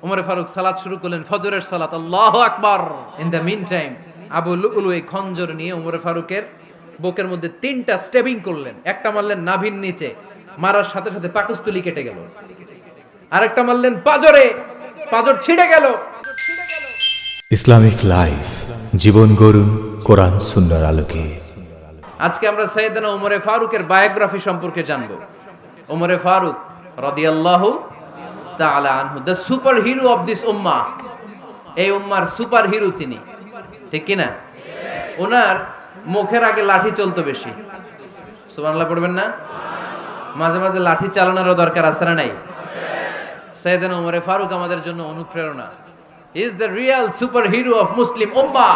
ওমর ফারুক সালাত শুরু করলেন, ফজরের সালাত, আল্লাহু আকবার। In the mean time Abu Lulu এই খঞ্জর নিয়ে ওমর ফারুকের বুকের মধ্যে 3টা স্টেবিং করলেন। একটা মারলেন নাভির নিচে, মারার সাথে সাথে পাকস্থলী কেটে গেল। আরেকটা মারলেন পাজরে, পাজর ছিঁড়ে গেল। ইসলামিক লাইফ, জীবন গড়ুন কোরআন সুন্নাহর আলোকে। আজকে আমরা সাইয়েদনা ওমরে ফারুকের বায়োগ্রাফি সম্পর্কে জানব। ওমরে ফারুক রাদিয়াল্লাহু তাআলা আনহু, the superhero of this উম্মাহ। এই উম্মার সুপার হিরো তিনি, ঠিক কি না? ওনার মুখের আগে লাঠি চলতো বেশি। সুবহানাল্লাহ পড়বেন না? মাঝে মাঝে লাঠি চালানোরও দরকার আছে না নাই? সাইয়েদনা ওমরে ফারুক আমাদের জন্য অনুপ্রেরণা। Is the real superhero of Muslim উম্মাহ।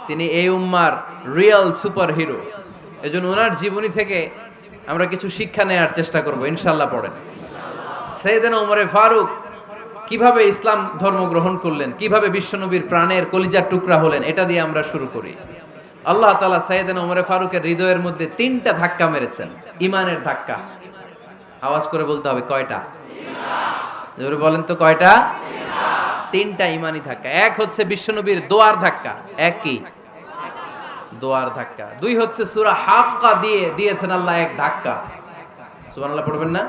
তিনি এই উম্মার রিয়েল সুপার হিরো। এজন্য ওনার জীবনী থেকে আমরা কিছু শিক্ষা নেওয়ার চেষ্টা করব ইনশাআল্লাহ। পড়েন সাইয়েদনা ওমরে ফারুক কিভাবে ইসলাম ধর্ম গ্রহণ করলেন, কিভাবে বিশ্বনবীর প্রাণের কলিজার টুকরা হলেন, এটা দিয়ে আমরা শুরু করি। আল্লাহ তাআলা সাইয়েদনা ওমরে ফারুকের হৃদয়ের মধ্যে 3টা ধাক্কা মেরেছেন, ইমানের ধাক্কা। আওয়াজ করে বলতে হবে কয়টা? জোরে বলেন তো কয়টা? 3টা ইমানি ধাক্কা। এক হচ্ছে বিশ্বনবীর দোয়ার ধাক্কা। এক কি? দোয়ার ধাক্কা। 2 হচ্ছে সূরা হাক্কা দিয়ে দিয়েছেন আল্লাহ এক ধাক্কা। সুবহানাল্লাহ পড়বেন না?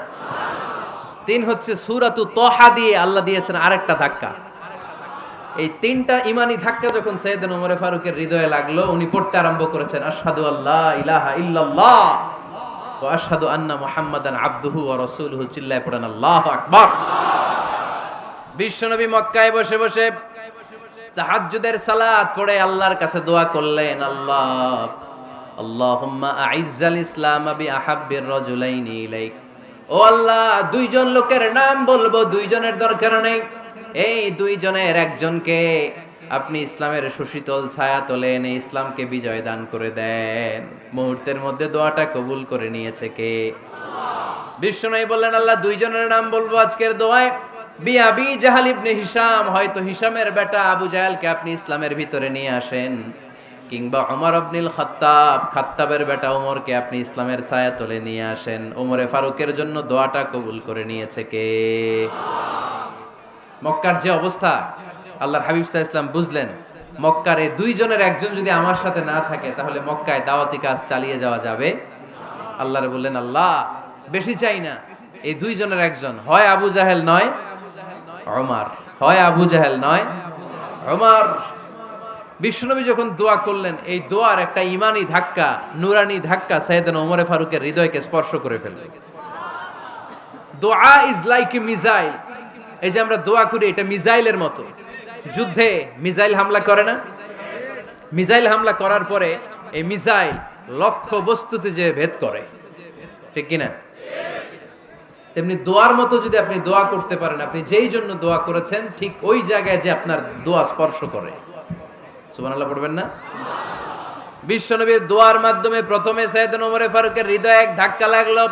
3 হচ্ছে সূরাতু তাহা দিয়ে আল্লাহ দিয়েছেন আরেকটা ধাক্কা। এই 3টা ইমানি ধাক্কা যখন সাইয়েদনা ওমর ফারুকের হৃদয়ে লাগলো, উনি পড়তে আরম্ভ করেছেন, আশহাদু আল্লা ইলাহা ইল্লাল্লাহ ওয়া আশহাদু আন্না মুহাম্মাদান আবদুহু ওয়া রাসূলুহু। চিল্লায়ে পড়েন আল্লাহু আকবার। বিশ্বনবী মক্কায় বসে বসে তাহাজ্জুদের সালাত পড়ে আল্লাহর কাছে দোয়া করলেন, আল্লাহুম্মা আইজ্জাল ইসলাম বিআহাব্বির রাজুলাইনি ইলাইক। ও আল্লাহ, 2 জন লোকের নাম বলবো, 2 জনের দরকার নেই। এই 2 জনের একজনকে আপনি ইসলামের সুশীতল ছায়া তলে এনে ইসলামকে বিজয় দান করে দেন। মুহূর্তের মধ্যে দোয়াটা কবুল করে নিয়েছে কে? বিশ্বনবী বললেন, আল্লাহ 2 জনের নাম বলবো আজকের দোয়ায়। আবি জাহাল ইবনে হিশাম, হয়তো হিশামের বেটা আবু জাহেলকে আপনি ইসলামের ভিতরে নিয়ে আসেন, কিংবা ওমর ইবনুল খাত্তাব, খাত্তাবের বেটা ওমরকে আপনি ইসলামের ছায়া তলে নিয়ে আসেন। ওমরে ফারুকের জন্য দোয়াটা কবুল করে নিয়েছে কে? মক্কার যে অবস্থা, আল্লাহর হাবিব সাল্লাল্লাহু আলাইহি ওয়াসাল্লাম বুঝলেন মক্কার এই 2 জনের একজন যদি আমার সাথে না থাকে তাহলে মক্কায় দাওয়াতি কাজ চালিয়ে যাওয়া যাবে। আল্লাহরে বললেন, আল্লাহ বেশি চাই না, এই 2 জনের একজন, হয় আবু জাহেল নয় ওমর, হয় আবু জাহেল নয় ওমর। বিশ্বনবী যখন দোয়া করলেন, এই দোয়ার একটা ইমানি ধাক্কা, নুরানি ধাক্কা সাইয়েদনা ওমর ফারুকের হৃদয়কে স্পর্শ করে ফেলল। দোয়া ইজ লাইক এ মিসাইল। এই যে আমরা দোয়া করি, এটা মিসাইলের মতো। যুদ্ধে মিসাইল হামলা করে না? মিসাইল হামলা করার পরে এই মিসাইল লক্ষ্য বস্তুতে যে ভেদ করে, ঠিক কিনা? তেমনি দোয়ার মতো যদি আপনি দোয়া করতে পারেন, আপনি যেই জন্য দোয়া করেছেন ঠিক ওই জায়গায় যে আপনার দোয়া স্পর্শ করে। সুবহানাল্লাহ পড়বেন না? বিশ্বনবীর দোয়ার মাধ্যমে প্রথমে সাইয়েদনা ওমর ফারুকের হৃদয়ে এক ধাক্কা লাগলো।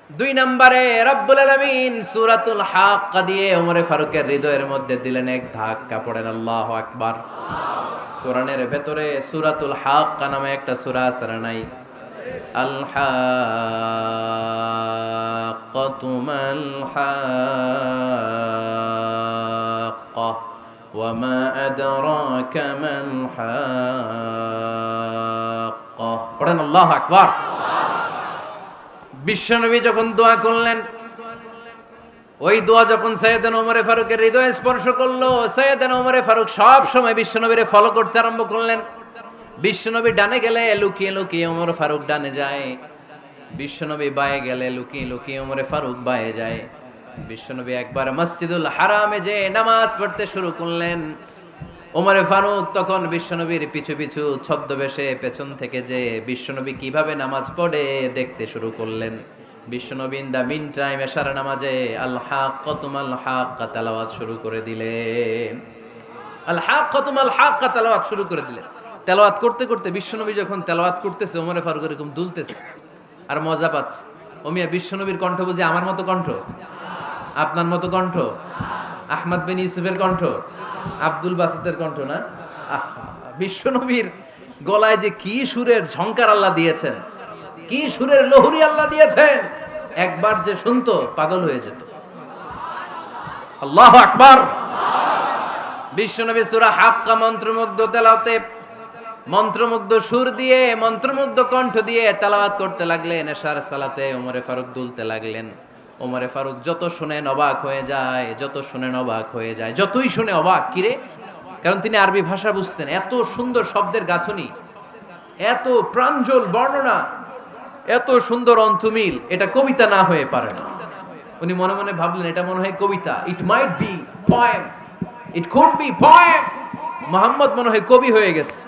2 নম্বরে রব্বুল আলামিন সূরাতুল হাক্কা দিয়ে ওমর ফারুকের হৃদয়ের মধ্যে দিলেন এক ধাক্কা। পড়েন আল্লাহু আকবার। কোরআনের ভেতরে সূরাতুল হাক্কা নামে একটা সূরা আছে না নাই? আল হাক্কাতু মাল হাক্কা ওয়া মা আদরাকা মাল হাক্কা। পড়েন আল্লাহু আকবার। বিশ্বনবী যখন দোয়া করলেন, ওই দোয়া যখন সাইয়েদনা ওমর ফারুকের হৃদয়ে স্পর্শ করলো, সাইয়েদনা ওমর ফারুক সব সময় বিশ্বনবীরে ফলো করতে আরম্ভ করলেন। বিশ্বনবী ডানে গেলে লুকিয়ে লুকিয়ে ওমর ফারুক ডানে যায়, বিশ্বনবী বায়ে গেলে লুকিয়ে লুকিয়ে ওমর ফারুক বায়ে যায়। বিশ্বনবী একবার মসজিদুল হারামে যে নামাজ পড়তে শুরু করলেন, ওমর ফারুক তখন বিশ্বনবীর পিছু পিছু ছদ্মবেশে পেছন থেকে যে বিশ্বনবী কিভাবে নামাজ পড়ে দেখতে শুরু করলেন। বিশ্বনবী ইন দা মিন টাইম এশার নামাজে আল হাক্কাতু মাল হাক্কা তেলাওয়াত শুরু করে দিলেন। আল হাক্কাতু মাল হাক্কা তেলাওয়াত শুরু করে দিলেন। তেলাওয়াত করতে করতে বিশ্বনবী যখন তেলাওয়াত করতেছে, ওমর ফারুক এরকম দুলতেছে আর মজা পাচ্ছে। ও মিয়া, বিশ্বনবীর কণ্ঠ বুঝি আমার মতো কণ্ঠ? আপনার মতো কণ্ঠ? আহমদ বিন ইউসুফের কণ্ঠ? আব্দুল বাসিতের কণ্ঠ না? বিশ্বনবীর গলায় যে কি সুরের ঝংকার আল্লাহ দিয়েছেন, কি সুরের লহরী আল্লাহ দিয়েছেন, একবার যে শুনতো পাগল হয়ে যেত। আল্লাহু আকবার। বিশ্বনবী সূরা হাক্কা মন্ত্রমুগ্ধ তেলাওয়াতে, মন্ত্রমুগ্ধ সুর দিয়ে, মন্ত্রমুগ্ধ কণ্ঠ দিয়ে তেলাওয়াত করতে লাগলেন। এশার সালাতে ওমরে ফারুক দুলতে লাগলেন। ওমরে ফারুক যত শুনেন অবাক হয়ে যায়, যত শুনেন অবাক হয়ে যায়, যতই শুনে অবাক। কিরে? কারণ তিনি আরবি ভাষা বুঝতেন। এত সুন্দর শব্দের গাঁথনি, এত প্রাঞ্জল বর্ণনা, এত সুন্দর অন্তমিল, এটা কবিতা না হয়ে পারে না। উনি মনে মনে ভাবলেন এটা মনে হয় কবিতা। It might be poem, it could be poem. Muhammad মনে হয় কবি হয়ে গেছে,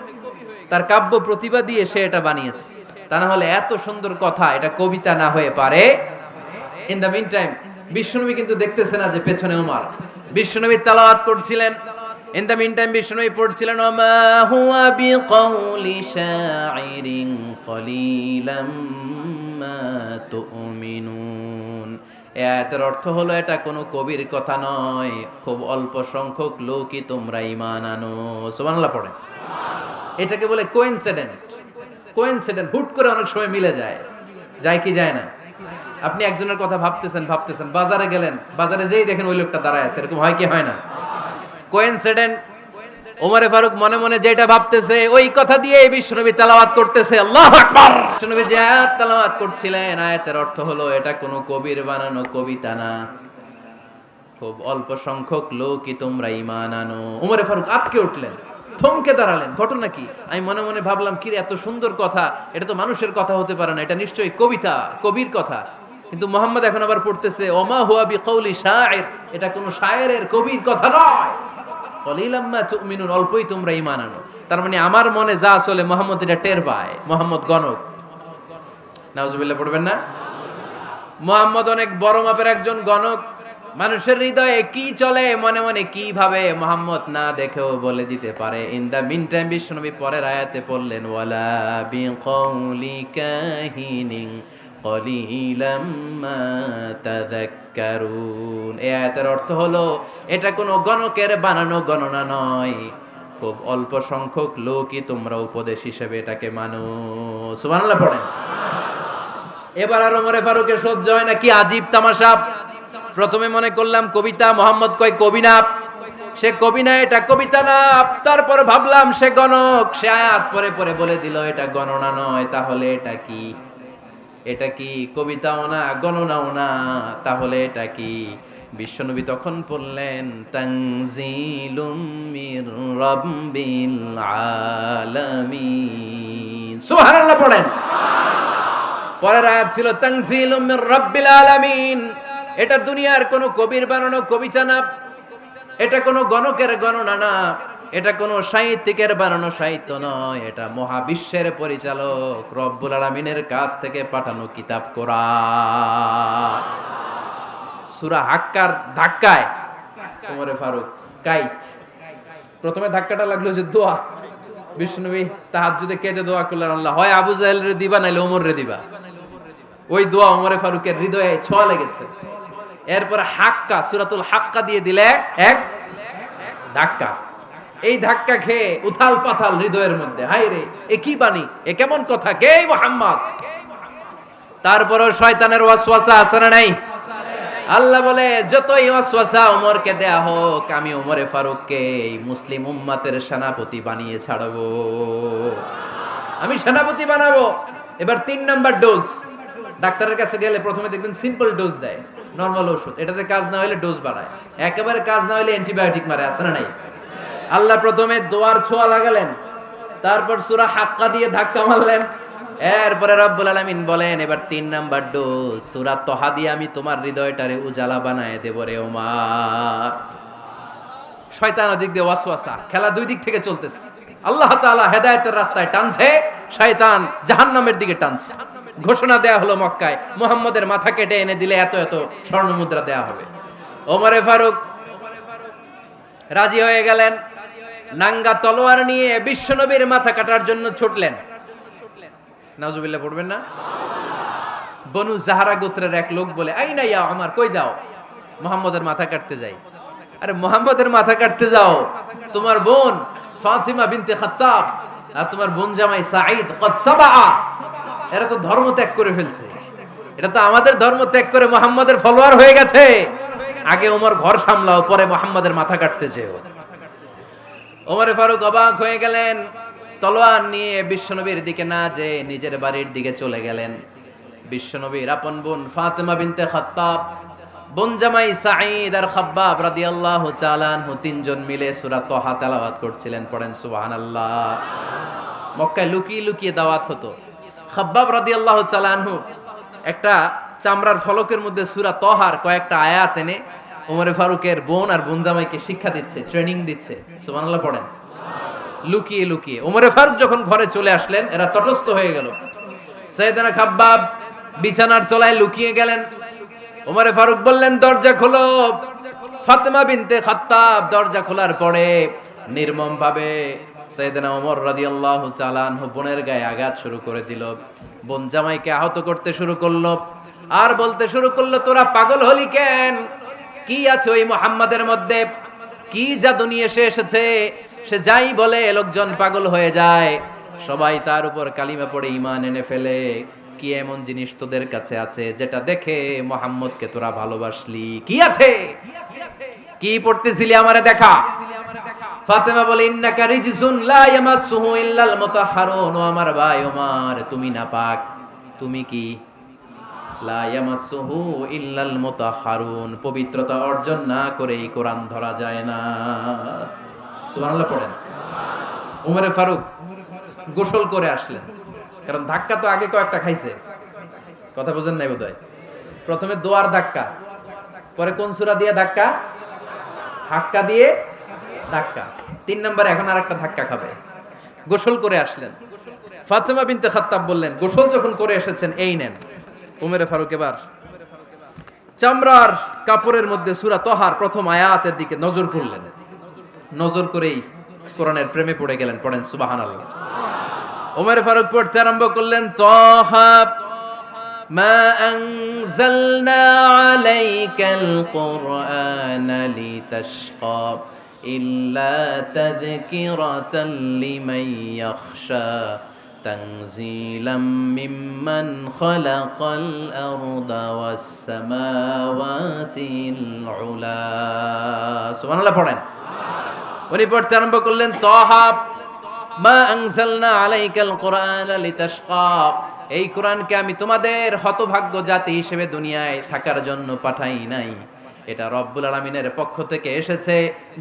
তার কাব্য প্রতিভা দিয়ে সে এটা বানিয়েছে। তা না হলে এত সুন্দর কথা, এটা কবিতা না হয়ে পারে। ইন দ্য মিন টাইম বিশ্বনবী কিন্তু দেখতেছে না যে পেছনে ওমর। বিশ্বনবী তেলাওয়াত করছিলেন। ইন দ্য মিন টাইম বিশ্বনবী পড়ছিলেন ওমা হুয়া বিকাউলি শাইরিন কলিলাম মা তুমিনুন। এই আয়াতের অর্থ হলো এটা কোনো কবির কথা নয়, খুব অল্প সংখ্যক লোকই তোমরা ঈমান আনো। সুবহানাল্লাহ পড়ে। এটাকে বলে কোইনসিডেন্ট। কোইনসিডেন্ট হুট করে অনেক সময় মিলে যায়, যায় কি যায় না? আপনি একজনের কথা ভাবতেছেন ভাবতেছেন, বাজারে গেলেন, বাজারে যেই দেখেন ওই লোকটা দাঁড়ায় আছে, এরকম হয় কি হয় না? কোইনসিডেন্ট। ওমরে ফারুক মনে মনে যেটা ভাবতেছে ওই কথা দিয়ে বিশ্বনবী তেলাওয়াত করতেছে। আল্লাহু আকবার। বিশ্বনবী যে আয়াত তেলাওয়াত করছিলেন, আয়াতের অর্থ হলো এটা কোনো কবির বানানো কবিতা না, খুব অল্প সংখ্যক লোকই তোমরা ঈমান আনো। ওমরে ফারুক আটকে উঠলেন, থমকে দাঁড়ালেন। ঘটনা কি? আমি মনে মনে ভাবলাম কি রে, এত সুন্দর কথা, এটা তো মানুষের কথা হতে পারে না, এটা নিশ্চয়ই কবিতা, কবির কথা। কিন্তু মুহাম্মদ এখন আবার পড়তেছে ওমা হুয়া বিকাউলি শাইর, এটা কোনো শায়েরের, কবির কথা নয়। কলিলাম মা তুমিনুন, অল্পই তোমরা ঈমান আনো। তার মানে আমার মনে যা চলে মুহাম্মদ এটা টের পায়। মুহাম্মদ গণক। নাউজুবিল্লাহ পড়বেন না? মুহাম্মদ অনেক বড় মাপের একজন গণক। মানুষের হৃদয়ে কি চলে, মনে মনে কি ভাবে, মুহাম্মদ না দেখেও বলে দিতে পারে। ইন দা মিন টাইম বিশ্বনবী পরের আয়াতে পড়লেন ওয়ালা বিকাউলি কাহিনিন কলিলাম মা তাযাক্কারুন। এই আয়াতের অর্থ হলো এটা কোনো গণকের বানানো গণনা নয়, খুব অল্প সংখ্যক লোকই তোমরা উপদেশ হিসেবে এটাকে মানো। সুবহানাল্লাহ পড়েন। এবার আর ওমরে ফারুকের সহ্য হয় না, কি আজীব তামাশা। প্রথমে মনে করলাম কবিতা, মোহাম্মদ কয় কবি না, সে কবি না, এটা কবিতা না। তারপর ভাবলাম সে গণক, সে আয়াত পরে পরে বলে দিল এটা গণনা নয়, তাহলে এটা কি? এটা কি কবিতাও না, গণনাও না, তাহলে এটা কি? বিশ্বনবী তখন বললেন তানজিলুম মির রাব্বিল আলামিন। সুবহানাল্লাহ পড়েন। পরের আয়াত ছিল তানজিলুম মির রাব্বিল আলামিন। এটা দুনিয়ার কোনো কবির বানানো কবিতা না, এটা কোনো গণকের গণনা না, এটা কোনো সাহিত্যিকের বানানো সাহিত্য নয়, এটা মহাবিশ্বের পরিচালক রব্বুল আলামিনের কাছ থেকে পাঠানো কিতাব কোরআন। সূরা হাক্কার ধাক্কায় ওমরে ফারুক কাইত। প্রথমে ধাক্কাটা লাগলো যে দোয়া। বিশ্বনবী তাহাজ্জুদে কেঁদে দোয়া করলেন, আল্লাহ হয় আবু জাহেল রে দিবা নাইলে ওমর রে দিবা। ওই দোয়া ওমরে ফারুকের হৃদয়ে ছোঁয়া লেগেছে। এরপর হাক্কা, সূরাতুল হাক্কা দিয়ে দিলে এক ধাক্কা। এই ধাক্কা খেয়ে উথাল পাথাল হৃদয়ের মধ্যে, হায় রে এ কি বাণী, এ কেমন কথা, কে মুহাম্মদ? তারপরও শয়তানের ওয়াসওয়াসা আছে না নাই? আল্লাহ বলে যতই ওয়াসওয়াসা ওমরকে দেয়া হোক, আমি ওমরে ফারুককে এই মুসলিম উম্মতের সেনাপতি বানিয়ে ছাড়বো, আমি সেনাপতি বানাবো। এবার 3 নাম্বার ডোজ। ডাক্তারের কাছে গেলে প্রথমে দেখবেন সিম্পল ডোজ দেয়, নরমাল ওষুধ, এটাতে কাজ না হলে ডোজ বাড়ায়, একেবারে কাজ না হলে অ্যান্টিবায়োটিক মারে, আছে না নাই? আল্লাহ প্রথমে দোয়ার ছোঁয়া লাগালেন, তারপর সূরা হাক্কা দিয়ে ধাক্কা মারলেন, এরপরে রব্বুল আলামিন বলেন এবার 3 নাম্বার ডোজ সূরা তহা দিয়ে আমি তোমার হৃদয়টারে উজালা বানায় দেব রে ওমর। শয়তান ওদিক দিয়ে ওয়াসওয়াসা, খেলা দুই দিক থেকে চলতেছে। আল্লাহ তাআলা হেদায়েতের রাস্তায় টানছে, শয়তান জাহান্নামের দিকে টানছে। ঘোষণা দেয়া হলো মক্কায়, মুহাম্মদের মাথা কেটে এনে দিলে এত এত স্বর্ণ মুদ্রা দেয়া হবে। ওমরে ফারুক রাজি হয়ে গেলেন, নাঙ্গা তলোয়ার নিয়ে বিশ্বনবীর মাথা কাটার জন্য ছুটলেন। নাউজুবিল্লাহ পড়বেন না? বনু জাহরা গোত্রের এক লোক বলে, আইনা ইয়া ওমর, কই যাও? মুহাম্মদের মাথা কাটতে যাই। আরে মুহাম্মদের মাথা কাটতে যাও? তোমার বোন ফাতিমা বিনতে খাত্তাব আর তোমার বোন জামাই সাঈদ কদ সাবা, এরা তো ধর্ম ত্যাগ করে ফেলছে, এটা তো আমাদের ধর্ম ত্যাগ করে মুহাম্মদের ফলোয়ার হয়ে গেছে। আগে ওমর ঘর সামলাও, পরে মুহাম্মাদের মাথা কাটতে চেও। ওমরে ফারুক অবাক হয়ে গেলেন, তলোয়ার নিয়ে বিশ্বনবীর দিকে না যেয়ে নিজের বাড়ির দিকে চলে গেলেন। বিশ্বনবীর আপন বোন ফাতেমা বিনতে খাত্তাব, বোন জামাই সাঈদ আর খাব্বাব রাদিয়াল্লাহু তাআলা আনহু তিনজন মিলে সূরা তাহা তেলাওয়াত করছিলেন। পড়েন সুবহানাল্লাহ। মক্কায় লুকিয়ে লুকিয়ে দাওয়াত হতো। খাব্বাব রাদিয়াল্লাহু তাআলা আনহু একটা চামড়ার ফলকের মধ্যে সূরা তাহার কয়েকটা আয়াত এনে ওমরে ফারুকের বোন আর বোন জামাইকে শিক্ষা দিচ্ছে, ট্রেনিং দিচ্ছে। সুবহানাল্লাহ পড়েন। লুকিয়ে লুকিয়ে ওমরে ফারুক যখন ঘরে চলে আসলেন, এরা তটস্থ হয়ে গেল। সাইয়েদনা খাব্বাব বিছানার তলায় লুকিয়ে গেলেন। ওমরে ফারুক বললেন, দরজা খোলো। ফাতেমা বিনতে খাত্তাব দরজা খোলার পরে নির্মম ভাবে সাইয়েদনা ওমর রাদিয়াল্লাহু তাআলা আনহু বোনের গায়ে আঘাত শুরু করে দিল। বোন জামাইকে আহত করতে শুরু করলো আর বলতে শুরু করলো, তোরা পাগল হলি কেন? কি আছে ওই মুহাম্মাদের মধ্যে? কি জাদু নিয়ে এসেছে? সে যাই বলে লোকজন পাগল হয়ে যায়, সবাই তার উপর কালিমা পড়ে ঈমান এনে ফেলে। কি এমন জিনিস তোদের কাছে আছে যেটা দেখে মুহাম্মদকে তোরা ভালোবাসলি? কি আছে? কি পড়তেছিলি আমারে দেখা। ফাতেমা বলে, ইন্নাকা রিজসুন লা ইয়ামাসসুহু ইল্লাল মুতাহহারুন। ও আমার ভাই ওমর, তুমি নাপাক। তুমি কি? লা ইয়ামাসসুহু ইল্লাল মুতাহহারুন, পবিত্রতা অর্জন না করে এই কোরআন ধরা যায় না। সুবহানাল্লাহ পড়েন। ওমরে ফারুক গোসল করে আসলেন, কারণ ধাক্কা তো আগে কয়েকটা খাইছে। কথা বুঝেন নাই বোধহয়। প্রথমে দোয়ার ধাক্কা, পরে কোন সূরা দিয়ে ধাক্কা? হাক্কা দিয়ে ধাক্কা। 3 নম্বরে এখন আরেকটা ধাক্কা খাবে। গোসল করে আসলেন। ফাতেমা বিনতে খাত্তাব বললেন, গোসল যখন করে এসেছেন, এই নেন। ওমরে ফারুক এবার চামড়ার কাপড়ের মধ্যে সূরা তাহার প্রথম আয়াতের দিকে নজর করলেন। নজর করেই কোরআনের প্রেমে পড়ে গেলেন। পড়েন সুবহানাল্লাহ। ওমরে ফারুক পড়তে আরম্ভ করলেন, তাহা মা আনজালনা আলাইকাল কুরআনা লিতাশকা ইল্লা তাযকিরাতাল লিমান ইয়াখশা তানজিলাম মিম্মান খালাকাল আরদা ওয়াস সামাওয়াতিল উলা। সুবহানাল্লাহ পড়েন। উনি পড়তে আরম্ভ করলেন, তাহা মা আনজালনা আলাইকাল কুরআনা লিতাশকা, এই কোরআনকে আমি তোমাদের হতভাগ্য জাতি হিসেবে দুনিয়ায় থাকার জন্য পাঠাই নাই। এটা রব্বুল আলামিনের পক্ষ থেকে এসেছে।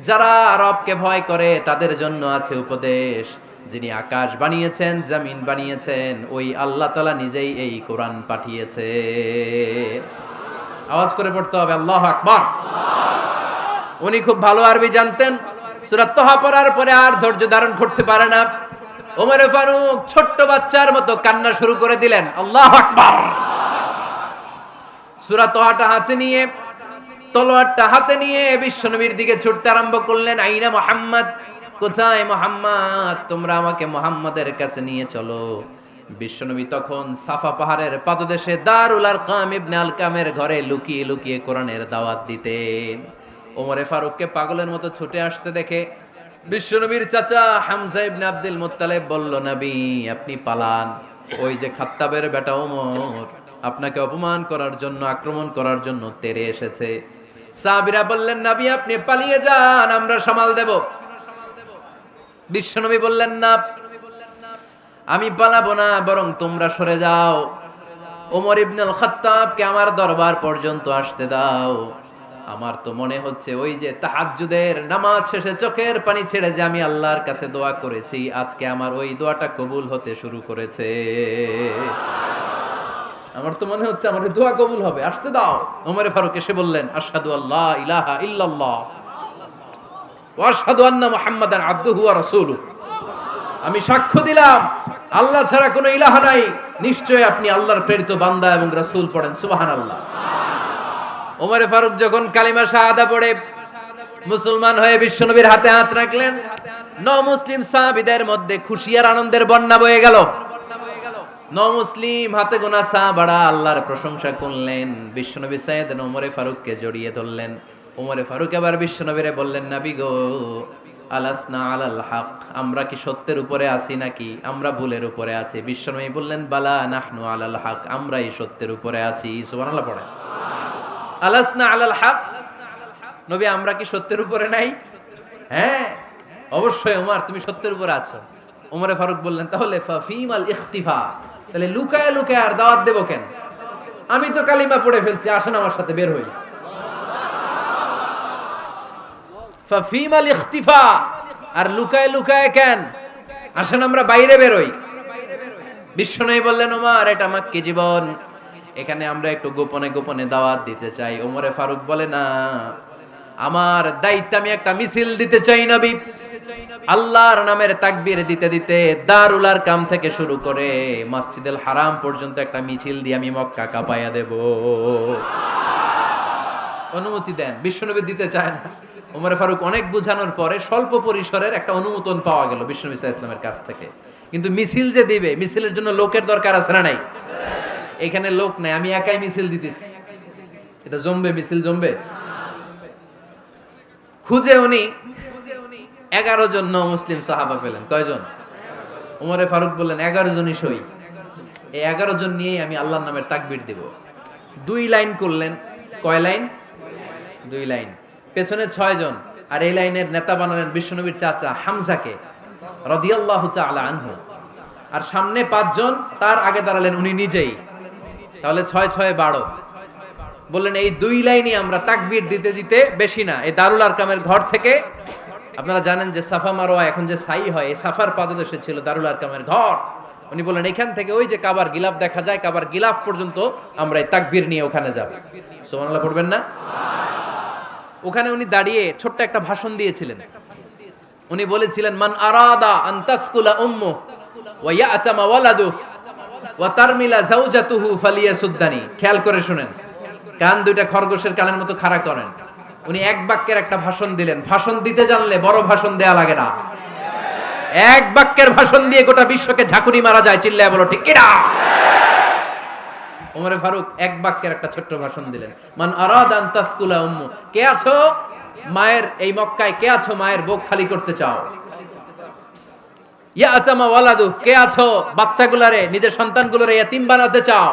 যারা রবকে ভয় করে তাদের জন্য আছে উপদেশ। যিনি আকাশ বানিয়েছেন, জমিন বানিয়েছেন, ওই আল্লাহ তাআলা নিজেই এই কোরআন পাঠিয়েছে। আওয়াজ করে পড়তে হবে, আল্লাহু আকবার। উনি খুব ভালো আরবি জানতেন। সূরা তাহা পড়ার পরে আর ধৈর্য ধারণ করতে পারে না। ওমরে ফারুক ছোট্ট বাচ্চার মতো কান্না শুরু করে দিলেন। আল্লাহু আকবার। সূরা তাহাটা হাতে নিয়ে, তলোয়ারটা হাতে নিয়ে বিশ্বনবীর দিকে ছুটতে আরম্ভ করলেন। আইনা মুহাম্মদ, কোথায় মুহাম্মদ? তোমরা আমাকে মুহাম্মাদের কাছে নিয়ে চলো। বিশ্বনবী তখন সাফা পাহাড়ের পাদদেশে দারুল আরকাম ইবনে আলকামের ঘরে লুকিয়ে লুকিয়ে কোরআনের দাওয়াত দিতেন। ওমরে ফারুককে পাগলের মতো ছুটে আসতে দেখে বিশ্বনবীর চাচা হামজা ইবনে আব্দুল মুত্তালিব বলল, নবী আপনি পালান। ওই যে খাত্তাবের বেটা ওমর আপনাকে অপমান করার জন্য, আক্রমণ করার জন্য তেরে এসেছে। সাহাবীরা বললেন, নবী আপনি পালিয়ে যান, আমরা সামাল দেব। বিশ্বনবী বললেন, না আমি পালাবো না, বরং তোমরা সরে যাও। ওমর ইবনুল খাত্তাবকে আমার দরবার পর্যন্ত আসতে দাও। আমার তো মনে হচ্ছে ওই যে তাহাজ্জুদের নামাজ শেষে চোখের পানি ছেড়ে যে আমি আল্লাহর কাছে দোয়া করেছি, আজকে আমার ওই দোয়াটা কবুল হতে শুরু করেছে। আমার তো মনে হচ্ছে আমার দোয়া কবুল হবে, আসতে দাও। ওমরে ফারুক এসে বললেন, আশহাদু আল্লা ইলাহা ইল্লাল্লাহ ওয়া আশহাদু আন্না মুহাম্মাদান আবদুহু ওয়া রাসূলুহু। আমি সাক্ষ্য দিলাম আল্লাহ ছাড়া কোনো ইলাহা নাই, নিশ্চয়ই আপনি আল্লাহর প্রেরিত বান্দা এবং রাসূল। পড়েন সুবহানাল্লাহ। ওমরে ফারুক যখন কালিমা শাহাদা পড়ে মুসলমান হয়ে বিশ্বনবীর হাতে হাত রাখলেন, মুসলিম সাহাবীদের মধ্যে খুশি আর আনন্দের বন্যা বয়ে গেল। মুসলিম হাতে গোনা সাহাবারা আল্লাহর প্রশংসা করলেন। বিশ্বনবী সাইয়েদনা ওমরে ফারুককে জড়িয়ে ধরলেন। ওমরে ফারুক এবার বিশ্বনবীরে বললেন, নবী গো, আলাসনা আলাল হক, আমরা কি সত্যের উপরে আছি নাকি আমরা ভুলের উপরে আছি? বিশ্বনবী বললেন, বালা নাহনু আলাল হক, আমরাই সত্যের উপরে আছি। সুবহানাল্লাহ পড়ে। আলাসনা আলাল হক, নবী আমরা কি সত্যের উপরে নাই? হ্যাঁ অবশ্যই ওমর তুমি সত্যের উপরে আছো। ওমরে ফারুক বললেন তাহলে ফাফিমাল ইখতিফা, তাহলে লুকায় লুকায় আর দাওয়াত দেব কেন? আমি তো কালিমা পড়ে ফেলছি, আসেন আমার সাথে বের হই। ফাফিমাল ইখতিফা, আর লুকায় লুকায় কেন? আসেন আমরা বাইরে বের হই। বিশ্বনবী বললেন ওমর এটা মাক্কি জীবন, এখানে আমরা একটু গোপনে গোপনে দাওয়াত দিতে চাই। ওমরে ফারুক বলে না, আমার দায়িত্ব, আমি একটা মিছিল দিতে চাই নবী। আল্লাহর নামের তাকবীর দিতে দিতে দারুল আরকাম থেকে শুরু করে মসজিদুল হারাম পর্যন্ত একটা মিছিল দিয়ে আমি মক্কা কাঁপাইয়া দেব। অনুমতি দেন। বিশ্বনবী দিতে চায় না। ওমরে ফারুক অনেক বুঝানোর পরে স্বল্প পরিসরের একটা অনুমোদন পাওয়া গেল বিশ্বনবী সাল্লাল্লাহু আলাইহি ওয়াসাল্লামের কাছ থেকে। কিন্তু মিছিল যে দিবে, মিছিলের জন্য লোকের দরকার আছে না নাই? এখানে লোক নাই, আমি একাই মিছিল দিতেছি। এটা জমবে? মিছিল জমবে? খুঁজে উনি 11 জন মুসলিম সাহাবা পেলেন। কয়জন? ওমরে ফারুক বললেন 11 জনই সই। এই 11 জন নিয়েই আমি আল্লাহর নামের তাকবীর দেব। 2 লাইন করলেন। কয় লাইন? 2 লাইন। পেছনে 6 জন, আর এই লাইনের নেতা বানালেন বিশ্বনবীর চাচা হামজাকে রাদিয়াল্লাহু তাআলা আনহু। আর সামনে 5 জন, তার আগে দাঁড়ালেন উনি নিজেই। তাহলে 6 6 12। বললেন এই 2 লাইনই আমরা তাকবীর দিতে দিতে, বেশি না, এই দারুল আরকামের ঘর থেকে, আপনারা জানেন যে সাফা মারওয়া এখন যে সাই হয়, এই সাফার পাদদেশে ছিল দারুল আরকামের ঘর। উনি বললেন এখান থেকে ওই যে কাবার গিলাফ দেখা যায়, কাবার গিলাফ পর্যন্ত আমরা এই তাকবীর নিয়ে ওখানে যাব। সুবহানাল্লাহ পড়বেন না? ওখানে উনি দাঁড়িয়ে ছোট্ট একটা ভাষণ দিয়েছিলেন। উনি বলেছিলেন মান আরাদা আন তাসকুলা উম্মু ওয়া ইয়াতামা ওয়ালাদু ওয়া তারমিলা যাওজাতুহু ফালিয়াসুদ্দানি। খেয়াল করে শুনেন, কান দুইটা খরগোশের কানের মতো খাড়া করেন। উনি এক বাক্যের একটা ভাষণ দিলেন। ভাষণ দিতে জানলে বড় ভাষণ দেয়া লাগে না। এক বাক্যের ভাষণ দিয়ে গোটা বিশ্বকে ঝাঁকুনি মারা যায়। চিল্লায় বলো ঠিক কিনা? ওমরে ফারুক এক বাক্যের একটা ছোট্ট ভাষণ দিলেন। মান আরাদা আন তাসকুলা উম্মু, কে আছো মায়ের এই মক্কায়, কে আছো মায়ের বুক খালি করতে চাও? ইয়াতামা ওয়ালাদু, কে আছো বাচ্চাগুলারে, নিজের সন্তানগুলোরে ইয়াতিম বানাতে চাও?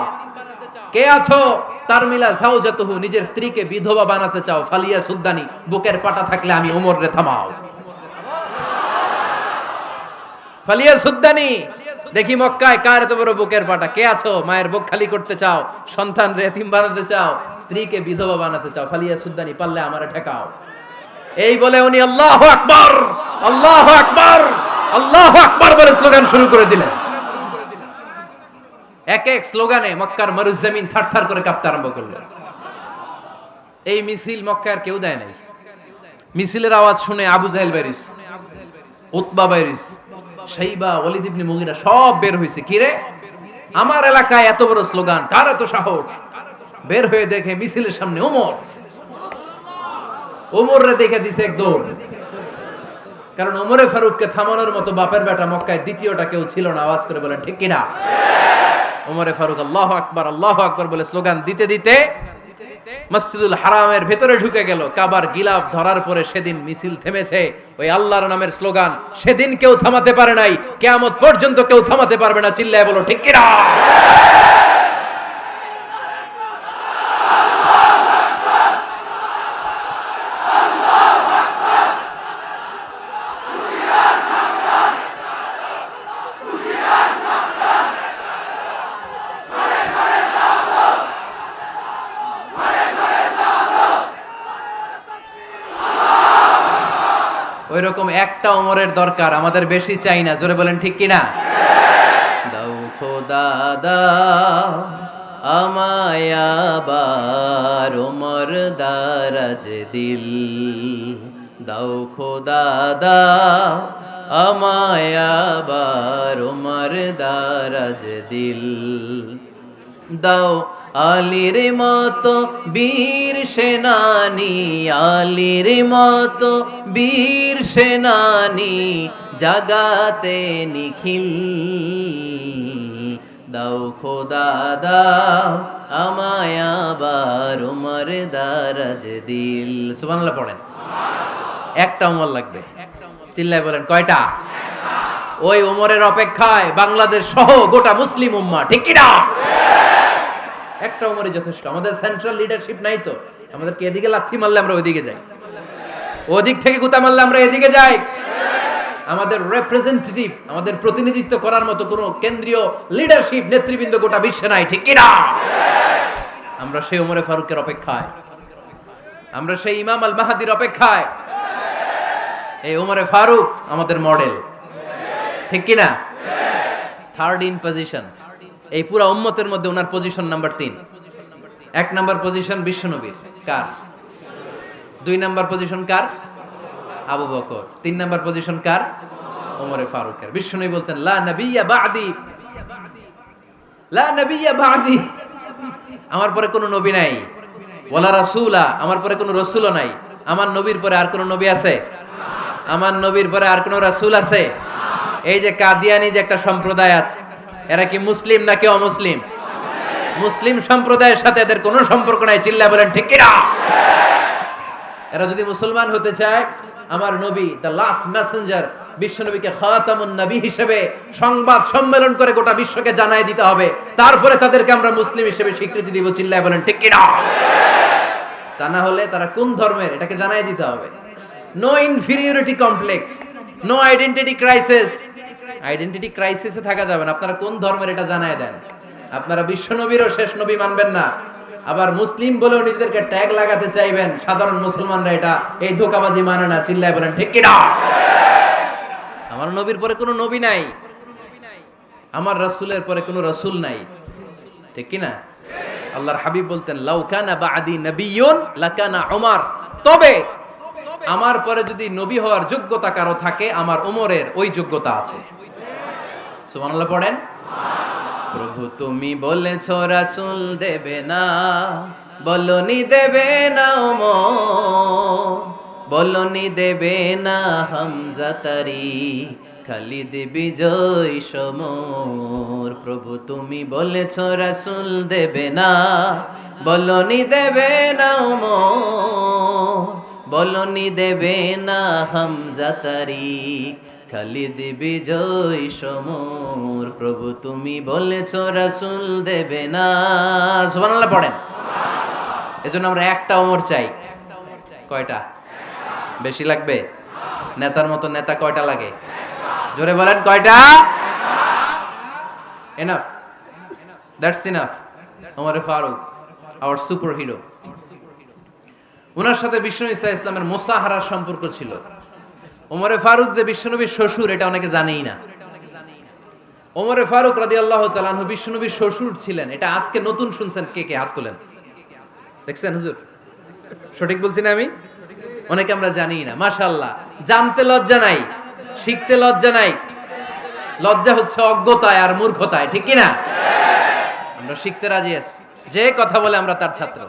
কে আছো তারমিলা যাওজাতুহু, নিজের স্ত্রীকে বিধবা বানাতে চাও? ফালিয়া সুদ্দানি, বুকের পাটা থাকলে আমি ওমর রে থামাও। ফালিয়া সুদ্দানি, দেখি মক্কায় কার এত বড় বুকের পাটা। কে আছো মায়ের বুক খালি করতে চাও, সন্তান রে এতিম বানাতে চাও, স্ত্রীকে বিধবা বানাতে চাও? ফালিয়া সুদ্দানি, পারলে আমারে ঠেকাও। এই বলে উনি আল্লাহু আকবার, আল্লাহু আকবার, আল্লাহু আকবার বলে স্লোগান শুরু করে দিলেন। এক এক স্লোগানে মক্কার মরুজমিন থারথার করে কাঁপতে আরম্ভ করলো। এই মিছিল মক্কার কেউ দেয় নাই। মিছিলের আওয়াজ শুনে আবু জাহেল বাইরিস, উতবা বাইরিস, শাইবা, ওয়ালিদ ইবনে মুগিরা সব বের হইছে। কি রে, আমার এলাকায় এত বড় স্লোগান, কার এত সাহস? বের হয়ে দেখে মিছিলের সামনে ওমর। ওমর রে দেখে দিছে এক দৌড়। কারণ ওমরে ফারুককে থামানোর মতো বাপের বেটা মক্কায় দ্বিতীয়টা কেউ ছিল না। আওয়াজ করে বলেন ঠিক কিনা? ওমরে ফারুক আল্লাহু আকবার, আল্লাহু আকবার বলে স্লোগান দিতে দিতে মসজিদুল হারামের ভেতরে ঢুকে গেল। কাবার গিলাফ ধরার পরে সেদিন মিছিল থেমেছে। ওই আল্লাহর নামের স্লোগান সেদিন কেউ থামাতে পারে নাই, কিয়ামত পর্যন্ত কেউ থামাতে পারবে না। চিল্লায় বলো ঠিক কিনা? ওইরকম একটা ওমরের দরকার, আমাদের বেশি চাই না। জোরে বলেন ঠিক কিনা? দাও খোদা দাও আমায় আবার ওমর দারাজ দিল, দাও খোদা দাও আমায় আবার ওমর দারাজ দিল, দাও আলীর মতো বীর সেনানি, আলীর মতো বীর সেনানি জাগাতে নিখিল, দাও খোদা দাও আমায় আবার উমর দারাজ দিল। সুবহানাল্লাহ পড়েন। একটা উমর লাগবে। চিল্লায় বলেন কয়টা? ওই উমরের অপেক্ষায় বাংলাদেশ সহ গোটা মুসলিম উম্মাহ, ঠিক কি না? একটা উমরই যথেষ্ট। আমাদের সেন্ট্রাল লিডারশিপ নাই তো, আমাদেরকে এদিকে লাথি মারলে আমরা ওইদিকে যাই। ওদিক থেকে গুতা মারলে আমরা এদিকে যাই। আমাদের রিপ্রেজেন্টেটিভ, আমাদের প্রতিনিধিত্ব করার মতো কোনো কেন্দ্রীয় লিডারশিপ নেতৃবৃন্দ গোটা বিশ্বে নাই, ঠিক কি না? আমরা সেই ওমরে ফারুকের অপেক্ষায়, আমরা সেই ইমাম আল মাহাদির অপেক্ষায়। এই ওমরে ফারুক আমাদের মডেল, ঠিক কি না? থার্ড ইন পজিশন, এই পুরা উম্মতের মধ্যে ওনার পজিশন নাম্বার 3। 1 নাম্বার পজিশন বিশ্বনবীর, কার? 2 নাম্বার পজিশন কার? আবু বকর। 3 নাম্বার পজিশন কার? ওমরে ফারুকের। বিশ্বনবী বলতেন লা নবিয়্যা বা'দি, লা নবিয়্যা বা'দি, আমার পরে কোনো নবী নাই। ওয়ালা রাসূলা, আমার পরে কোনো রাসূলও নাই। আমার নবীর পরে আর কোনো নবী আছে? আমার নবীর পরে আর কোনো রাসূল আছে? এই যে কাদিয়ানি যে একটা সম্প্রদায় আছে, এরা কি মুসলিম নাকি অমুসলিম? মুসলিম সম্প্রদায়ের সাথে এদের কোনো সম্পর্ক নাই, চিল্লা বলেন ঠিক কি না? এরা যদি মুসলমান হতে চায়, আমার নবী দ্য লাস্ট মেসেঞ্জার বিশ্বনবীকে খাতামুন নবী হিসেবে সংবাদ সম্মেলন করে গোটা বিশ্বকে জানাই দিতে হবে, তারপরে তাদেরকে আমরা মুসলিম হিসেবে স্বীকৃতি দিব, চিল্লায় বলেন ঠিক কি না? তা না হলে তারা কোন ধর্মের এটাকে জানাই দিতে হবে। No inferiority complex, no identity crisis. Identity ক্রাইসিসে থাকা যাবে না। আপনারা কোন ধর্মের এটা জানায় দেন। আপনারা বিশ্বনবীরও শেষ নবী মানবেন না, আবার মুসলিম বলেও নিজেদেরকে ট্যাগ লাগাতে চাইবেন। সাধারণ মুসলমানরা এটা এই ধোঁকাবাজি মানে না, চিল্লায় বলেন ঠিক কি না? আমার নবীর পরে কোনো নবী নাই, আমার রাসূলের পরে কোনো রাসূল নাই, ঠিক কি না? আল্লাহর হাবিব বলতেন লাউ কানা বা'দি নাবিয়্যুন লাকানা উমর, তবে আমার পরে যদি নবী হওয়ার যোগ্যতা কারো থাকে, আমার ওমরের ওই যোগ্যতা আছে। সুবহানাল্লাহ পড়েন। প্রভু তুমি বলেছ রাসূল দেবে না, বলনি দেবে না ওমর, বলনি দেবে না হামজা তারি, খালিদ বিজয় সমর। প্রভু তুমি বলেছ রাসূল দেবে না, বলনি দেবে না ওমর, বলনি দেবে না হামজা তারি, খালিদ বিজয় সমর। প্রভু তুমি বলেছ রাসূল দেবে না। সুবহানাল্লাহ পড়েন। এজন্য আমরা একটা ওমর চাই। কয়টা? বেশি লাগবে? নেতার মতো নেতা কয়টা লাগে? জোরে বলেন কয়টা? Enough, that's enough. Omar Farooq our superhero. ওনার সাথে বিশ্বনবী সাল্লাল্লাহু আলাইহি ওয়াসাল্লামের মুসাহারার সম্পর্ক ছিল। ওমরে ফারুক যে বিশ্বনবীর শ্বশুর, এটা অনেকে জানেই না। ওমরে ফারুক রাদিয়াল্লাহু তাআলা আনহু বিশ্বনবীর শ্বশুর ছিলেন। এটা আজকে নতুন শুনছেন, কে কে হাত তোলেন? দেখছেন হুজুর? সঠিক বলছি না আমি? অনেকে আমরা জানিই না। মাশাআল্লাহ, জানতে লজ্জা নাই, শিখতে লজ্জা নাই। লজ্জা হচ্ছে অজ্ঞতায় আর মূর্খতায়, ঠিক কি না? আমরা শিখতে রাজি আছি। যে কথা বলে আমরা তার ছাত্র।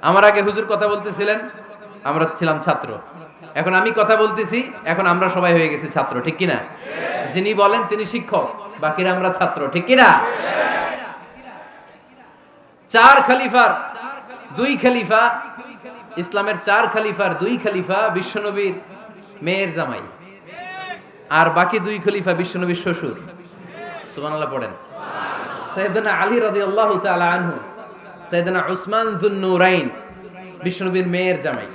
আমার আগে হুজুর কথা বলতেছিলেন, আমরা ছিলাম ছাত্র। এখন আমি কথা বলতেছি, এখন আমরা সবাই হয়ে গেছি ছাত্র, ঠিক কি না? যিনি বলেন তিনি শিক্ষক, বাকিরা আমরা ছাত্র, ঠিক কি না? 4 খলিফার 2 খলিফা, ইসলামের 4 খলিফার 2 খলিফা বিশ্বনবীর মেয়ের জামাই, আর বাকি 2 খলিফা বিশ্বনবীর শ্বশুর। সুবহানাল্লাহ পড়েন। সাইয়েদনা আলী রাদিয়াল্লাহু তাআলা আনহু, সাইয়েদনা উসমান যুন নূরাইন বিশ্বনবীর মেয়ের জামাই।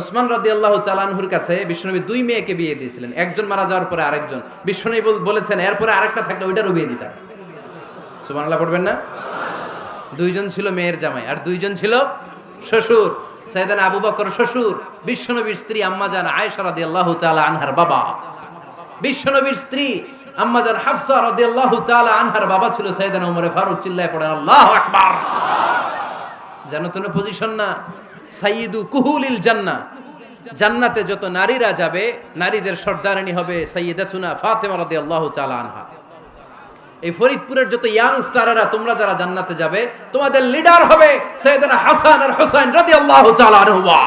উসমান রাদিয়াল্লাহু তাআলা আনহুর কাছে বিশ্বনবী 2 মেয়েকে বিয়ে দিয়েছিলেন। একজন মারা যাওয়ার পরে আরেকজন। বিশ্বনবী বলেছেন এরপরে আরেকটা থাকলে ওইটারও বিয়ে দিতাম। সুবহানাল্লাহ পড়বেন না? 2 জন ছিল মেয়ের জামাই আর 2 জন ছিল শ্বশুর। সাইয়েদনা আবু বকর শ্বশুর, বিশ্বনবীর স্ত্রী আম্মাজান আয়েশা রাদিয়াল্লাহু তাআলা আনহার বাবা। বিশ্বনবীর স্ত্রী আম্মাজান হাফসা রাদিয়াল্লাহু তাআলা আনহার বাবা ছিল সাইয়েদনা ওমরে ফারুক। চিল্লায় পড়েন আল্লাহু আকবার। জানো তো না পজিশন না? সাইয়্যিদু কুহুলিল জান্নাহ, জান্নাতে যত নারীরা যাবে, নারীদের সর্দারিনী হবে সাইয়্যিদাতুনা ফাতেমা রাদিয়াল্লাহু তাআলা আনহা। এই ফরিদপুরের যত ইয়াং স্টারেরা তোমরা যারা জান্নাতে যাবে, তোমাদের লিডার হবে সাইয়েদনা হাসান আর হুসাইন রাদিয়াল্লাহু তাআলা আনহুমা।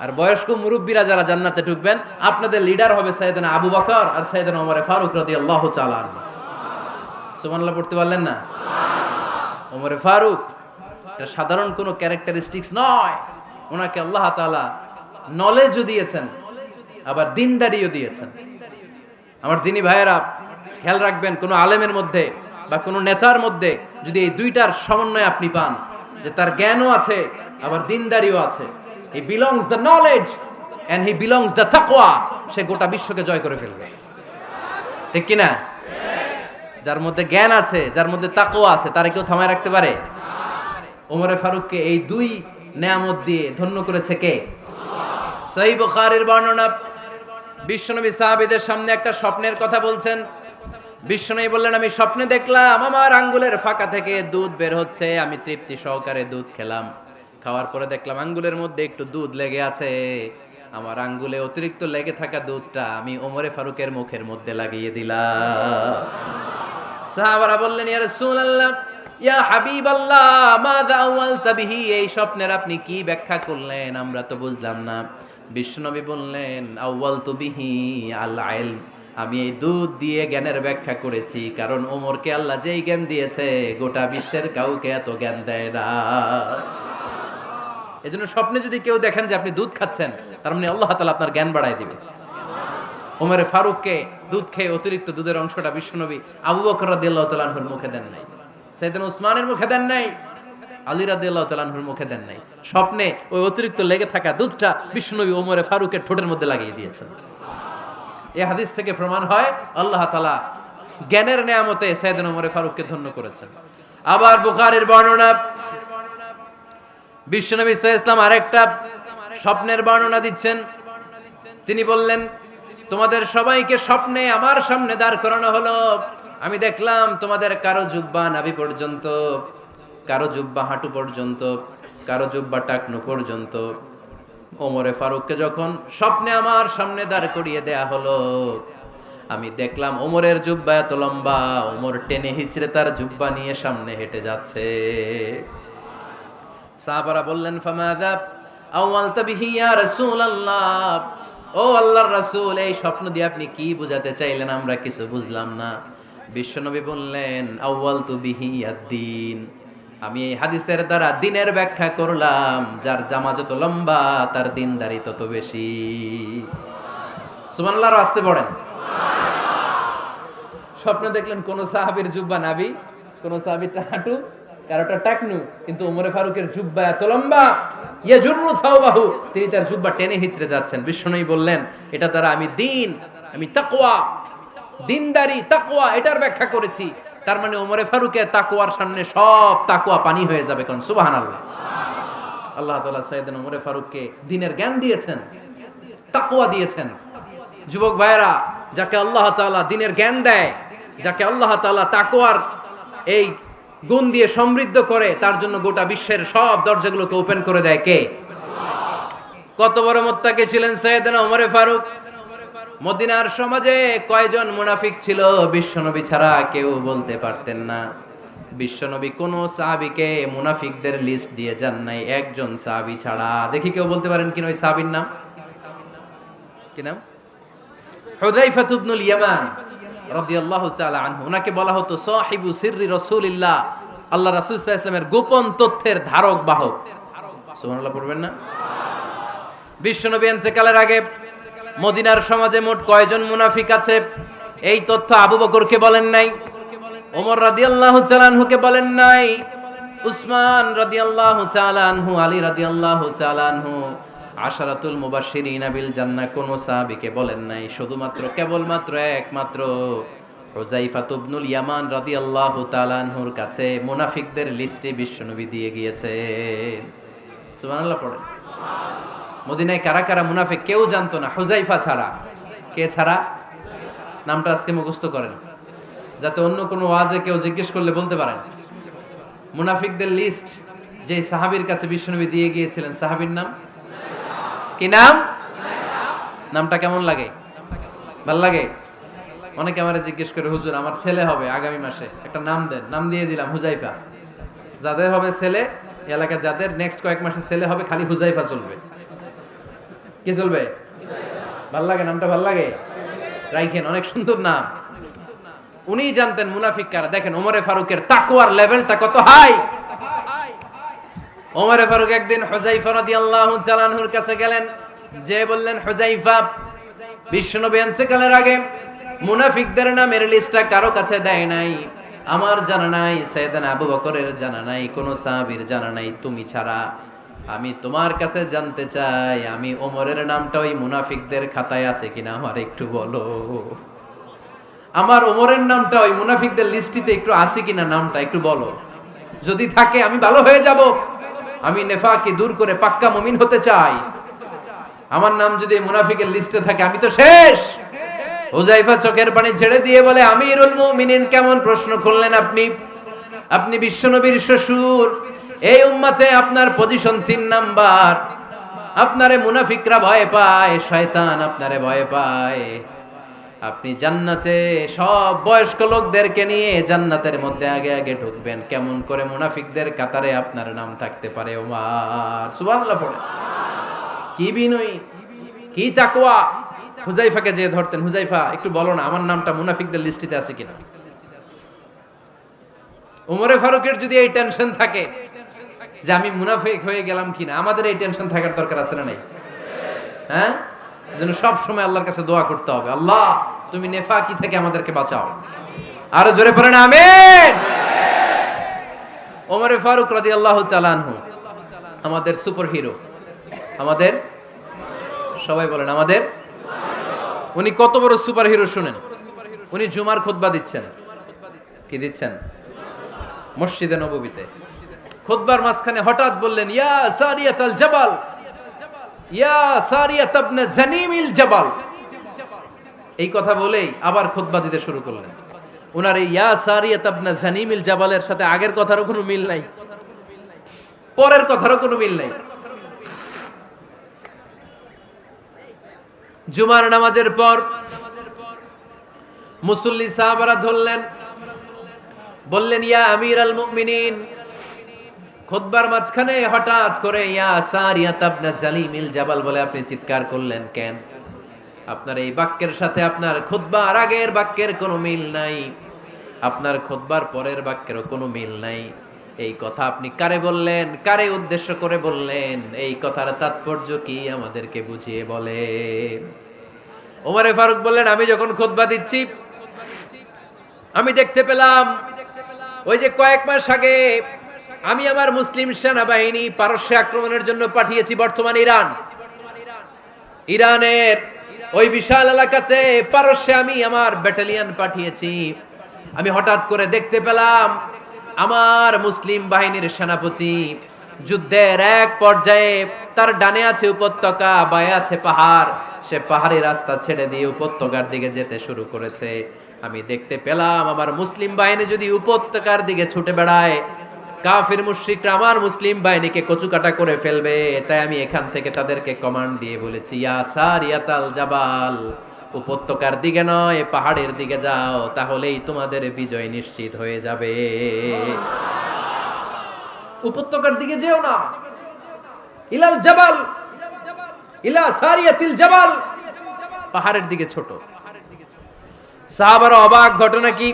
আর বয়স্ক মুরব্বীরা যারা জান্নাতে ঢুকবেন, আপনাদের লিডার হবে সাইয়েদনা আবু বকর আর সাইয়েদনা ওমর ফারুক রাদিয়াল্লাহু তাআলা আনহু। সুবহানাল্লাহ পড়তে পারলেন না? ওমর ফারুক এটা সাধারণ কোনো ক্যারেক্টারিস্টিক্স নয়। ওনাকে আল্লাহ তাআলা নলেজও দিয়েছেন, আবার দিনদারিও দিয়েছেন। আমার দিনী ভাইয়েরা খেয়াল রাখবেন, কোনো আলেমের মধ্যে বা কোনো নেতার মধ্যে যদি এই দুইটার সমন্বয় আপনি পান, যে তার জ্ঞানও আছে আবার দিনদারিও আছে, he belongs the knowledge and he belongs the তাকওয়া, সে গোটা বিশ্বকে জয় করে ফেলবে। ঠিক কি না? যার মধ্যে জ্ঞান আছে, যার মধ্যে তাকওয়া আছে, তারে কেউ থামায় রাখতে পারে? ওমরে ফারুককে এই দুই নেয়ামত দিয়ে ধন্য করেছে কে? সহিহ বুখারীর বর্ণনা, বিশ্বনবী সাহাবীদের সামনে একটা স্বপ্নের কথা বলছেন। বিশ্বনবী বললেন, আমি স্বপ্নে দেখলাম আমার আঙ্গুলের ফাঁকা থেকে দুধ বের হচ্ছে, আমি তৃপ্তি সহকারে দুধ খেলাম। খাওয়ার পরে দেখলাম আঙ্গুলের মধ্যে একটু দুধ লেগে আছে। আমার আঙ্গুলে অতিরিক্ত লেগে থাকা দুধটা আমি ওমরে ফারুকের মুখের মধ্যে লাগিয়ে দিলাম। সাহাবারা বললেন, ইয়া রাসূলুল্লাহ, ইয়া হাবিবাল্লাহ, মাযা আওয়ালতা বিহি, এই স্বপ্নের আপনি কি ব্যাখ্যা করলেন, আমরা তো বুঝলাম না। বিশ্বনবী বললেন, আওয়ালতু বিহি আল ইলম, আমি এই দুধ দিয়ে জ্ঞানের ব্যাখ্যা করেছি, কারণ ওমরকে আল্লাহ যেই জ্ঞান দিয়েছে গোটা বিশ্বের কাউকে এত জ্ঞান দেয় না। এজন্য স্বপ্নে যদি কেউ দেখেন যে আপনি দুধ খাচ্ছেন, তার মানে আল্লাহ তাআলা আপনার জ্ঞান বাড়ায় দিবে। ওমরে ফারুককে দুধ খেয়ে অতিরিক্ত দুধের অংশটা বিশ্বনবী আবু বকর রাদিয়াল্লাহু তাআলা আনহুর মুখে দেন নাই, সাইয়েদনা উসমানের মুখে দেন নাই, আলী রাদিয়াল্লাহু তাআলা আনহুর মুখে দেন নাই। স্বপ্নে ওই অতিরিক্ত লেগে থাকা দুধটা বিশ্বনবী ওমরে ফারুকের ঠোঁটের মধ্যে লাগিয়ে দিয়েছেন। এই হাদিস থেকে প্রমাণ হয় আল্লাহ তাআলা জ্ঞানের নেয়ামতে সাইয়েদনা ওমরে ফারুককে ধন্য করেছেন। আবার বুখারীর বর্ণনা, বিশ্বনবী সাল্লাল্লাহু আলাইহি ওয়াসাল্লাম আরেকটা স্বপ্নের বর্ণনা দিচ্ছেন। তিনি বললেন, তোমাদের সবাইকে স্বপ্নে আমার সামনে দাঁড় করানো হলো। আমি দেখলাম তোমাদের কারো জুব্বা নাভি পর্যন্ত, কারো জুব্বা হাঁটু পর্যন্ত, কারো জুব্বা টাকনু পর্যন্ত। ওমরে ফারুককে যখন স্বপ্নে আমার সামনে দাঁড় করিয়ে দেয়া হলো, আমি দেখলাম ওমরের জুব্বা এত লম্বা, ওমর টেনে হিচড়ে তার জুব্বা নিয়ে সামনে হেঁটে যাচ্ছে। সাহাবারা বললেন, ফামাযা আওয়ালতা বিহি ইয়া রাসূলুল্লাহ, ও আল্লাহর রাসূল, এই স্বপ্ন দিয়ে আপনি কি বোঝাতে চাইলেন, আমরা কিছু বুঝলাম না। বিশ্বনবী বললেন, আউয়ালতু বিহি আদ-দীন, আমি এই হাদিসের দ্বারা দ্বীনের ব্যাখ্যা করলাম, যার জামা যত লম্বা তার দ্বীনদারি তত বেশি। সুবহানাল্লাহ, আসতে পড়েন। স্বপ্নে দেখলেন কোন সাহাবীর জুব্বা নাভি, কোন সাহাবীর হাঁটু, কারোটা টাকনু, কিন্তু ওমরে ফারুকের জুব্বা এত লম্বা, ইয়াজুরু সাওবাহু, তিনি তার জুব্বা টেনে হিচড়ে যাচ্ছেন। বিশ্বনবী বললেন, এটা দ্বারা আমি দ্বীন, আমি তাকওয়া, দ্বীনদারি, তাকওয়া, এটার ব্যাখ্যা করেছি। তার মানে ওমরে ফারুকের তাকওয়ার সামনে সব তাকওয়া পানি হয়ে যাবে। কোন সুবহানাল্লাহ। আল্লাহ তাআলা সাইয়েদনা ওমরে ফারুককে দ্বীনের জ্ঞান দিয়েছেন, তাকওয়া দিয়েছেন। যুবক ভাইরা, যাকে আল্লাহ তাআলা দ্বীনের জ্ঞান দেয়, যাকে আল্লাহ তাআলা তাকওয়ার এই গুণ দিয়ে সমৃদ্ধ করে, তার জন্য গোটা বিশ্বের সব দরজাগুলোকে ওপেন করে দেয় কে? কত বড় মুত্তাকি ছিলেন সাইয়েদনা ওমরে ফারুক। মদিনার সমাজে কয়জন মুনাফিক ছিল বিশ্বনবী ছাড়া কেউ বলতে পারতেন না। বিশ্বনবী কোন সাহাবীকে মুনাফিকদের লিস্ট দিয়ে যান নাই, একজন সাহাবী ছাড়া। দেখি কেউ বলতে পারেন কিনা ওই সাহাবীর নাম? কি নাম? হুযায়ফা ইবনুল ইয়ামান রাদিয়াল্লাহু তাআলা আনহু। ওনাকে বলা হতো সাহিবু সিররি রাসূলিল্লাহ, আল্লাহ রাসূল সাল্লাল্লাহু আলাইহি ওয়াসাল্লামের গোপন তথ্যের ধারক বাহক। সুবহানাল্লাহ পড়বেন না? বিশ্বনবী ইন্তেকালের আগে মদিনার সমাজে মোট কয়জন মুনাফিক আছে, এই তথ্য আবু বকরকে বলেন নাই, ওমর রাদিয়াল্লাহু তাআলা আনহুকে বলেন নাই, উসমান রাদিয়াল্লাহু তাআলা আনহু, আলী রাদিয়াল্লাহু তাআলা আনহু, আশারাতুল মুবাশশিরিনা বিল জান্নাহ কোন সাহাবীকে বলেন নাই। শুধুমাত্র কেবলমাত্র একমাত্র হুযায়ফা ইবনুল ইয়ামান রাদিয়াল্লাহু তাআলা আনহুর কাছে মুনাফিকদের লিস্টে বিশ্বনবী দিয়ে গিয়েছেন। সুবহানাল্লাহ পড়েন। মদিনায় কারা কারা মুনাফিক কেউ জানতো না হুযায়ফা ছাড়া। কে ছাড়া? নামটা আজকে মুখস্থ করেন, যাতে অন্য কোনো ওয়াজে কেউ জিজ্ঞেস করলে বলতে পারেন। মুনাফিকদের লিস্ট যে সাহাবীর কাছে বিশ্বনবী দিয়ে গিয়েছিলেন, সাহাবীর নাম কি? নাম? নামটা কেমন লাগে? ভাল লাগে? অনেকে আমারে জিজ্ঞেস করে, হুজুর আমার ছেলে হবে আগামী মাসে, একটা নাম দেন। নাম দিয়ে দিলাম হুযায়ফা। যাদের হবে ছেলে, এলাকায় যাদের নেক্সট কয়েক মাসে ছেলে হবে, খালি হুযায়ফা চলবে। কি চলবে? ভাল লাগে? নামটা ভাল লাগে? রাইখেন, অনেক সুন্দর নাম। উনি জানতেন মুনাফিক কারা। দেখেন ওমরে ফারুকের তাকওয়ার লেভেলটা কত হাই। ওমরে ফারুক একদিন হুযায়ফা রাদিয়াল্লাহু তাআলা আনহুর কাছে গেলেন, যে বললেন, হুযায়ফা, বিশ্বনবী ইন্তেকালের আগে মুনাফিকদের নামের লিস্টটা কারো কাছে দেয় নাই, আমার জানা নাই, সাইয়েদনা আবু বকরের জানা নাই, কোন সাহাবীর জানা নাই, তুমি ছাড়া। আমি তোমার কাছে জানতে চাই, আমি ওমরের নামটা ওই মুনাফিকদের খাতায় আছে কিনা আমার একটু বলো। আমার ওমরের নামটা ওই মুনাফিকদের লিস্টিতে একটু আছে কিনা, নামটা একটু বলো। যদি থাকে আমি ভালো হয়ে যাব, আমি নেফাকি দূর করে পাক্কা মুমিন হতে চাই। আমার নাম যদি মুনাফিকের লিস্টে থাকে আমি তো শেষ। হুযায়ফা চোখের পানি ছেড়ে দিয়ে বলে, আমিরুল মুমিনিন, কেমন প্রশ্ন করলেন আপনি? আপনি বিশ্বনবীর শ্বশুর, এই উম্মতে আপনার পজিশন 3 নাম্বার। আপনারে মুনাফিকরা ভয় পায়, শয়তান আপনারে ভয় পায়। আপনি জান্নাতে সব বয়স্ক লোকদেরকে নিয়ে জান্নাতের মধ্যে আগে আগে ঢুকবেন, কেমন করে মুনাফিকদের কাতারে আপনার নাম থাকতে পারে ওমর? সুবহানাল্লাহ পড়ে। কি বিনয়ী, কি তাকওয়া। হুযায়ফাকে যে ধরতেন, হুযায়ফা একটু বলো না আমার নামটা মুনাফিকদের লিস্টিতে আছে কিনা। ওমরে ফারুকের যদি এই টেনশন থাকে যে আমি মুনাফিক হয়ে গেলাম কিনা, আমাদের এই টেনশন থাকার দরকার আছে না নাই? হ্যাঁ, যেন সব সময় আল্লাহর কাছে দোয়া করতে হবে, আল্লাহ তুমি নেফাকি থেকে আমাদেরকে বাঁচাও। আরো জোরে পড়েন আমিন। ওমরে ফারুক রাদিয়াল্লাহু তাআলা আনহু আমাদের সুপার হিরো, আমাদের সবাই বলেন আমাদের। উনি কত বড় সুপার হিরো শুনেন। উনি জুমার খুতবা দিচ্ছেন। কি দিচ্ছেন? মসজিদে নববীতে খুতবার মাঝখানে হঠাৎ বললেন, ইয়া সারিয়াতাল জাবাল, ইয়া সারিয়াত ইবনে জানিমিল জাবাল। এই কথা বলেই আবার খুতবা দিতে শুরু করলেন। ওনার এই ইয়া সারিয়াত ইবনে জানিমিল জাবালের সাথে আগের কথারও কোনো মিল নাই, পরের কথারও কোনো মিল নাই। জুমার নামাজের পর মুসল্লি সাহাবারা ধরলেন, বললেন, ইয়া আমিরাল মুমিনিন। খুতবার মাঝখানে হঠাৎ করে ইয়া সারিয়াত ইবনে জালিমিল জাবাল বলে আপনি চিৎকার করলেন কেন? আপনার এই বাক্যের সাথে আপনার খুতবার আগের বাক্যের কোনো মিল নাই, আপনার খুতবার পরের বাক্যেরও কোনো মিল নাই। এই কথা আপনি কারে বললেন, কারে উদ্দেশ্য করে বললেন? এই কথার তাৎপর্য কি আমাদেরকে বুঝিয়ে বলেন। ওমরে ফারুক বললেন, আমি যখন খুতবা দিচ্ছি আমি দেখতে পেলাম ওই যে কয়েক মাস আগে আমি আমার মুসলিম সেনাবাহিনী পারস্যে আক্রমণের জন্য পাঠিয়েছি, বর্তমান ইরান, ইরানের ওই বিশাল এলাকাতে পারস্যে আমি আমার ব্যাটালিয়ন পাঠিয়েছি। আমি হঠাৎ করে দেখতে পেলাম আমার মুসলিম বাহিনীর সেনাপতি যুদ্ধের এক পর্যায়ে তার ডানে আছে উপত্যকা, বায়ে আছে পাহাড়, সে পাহাড়ি রাস্তা ছেড়ে দিয়ে উপত্যকার দিকে যেতে শুরু করেছে। আমি দেখতে পেলাম আমার মুসলিম বাহিনী যদি উপত্যকার দিকে ছুটে বেড়ায়, কাফির মুশরিকরা আমার মুসলিম বাহিনীকে কচুকাটা করে ফেলবে। তাই আমি এখান থেকে তাদেরকে কমান্ড দিয়ে বলেছি, ইয়া সারিয়াতাল জাবাল, উপত্যকার দিকে নয় পাহাড়ের দিকে যাও, তাহলেই তোমাদের বিজয় নিশ্চিত হয়ে যাবে। উপত্যকার দিকে যেও না, ইলাল জাবাল, ইলা সারিয়াতিল জাবাল, পাহাড়ের দিকে ছোট। সাহাবারা অবাক, ঘটনা কি?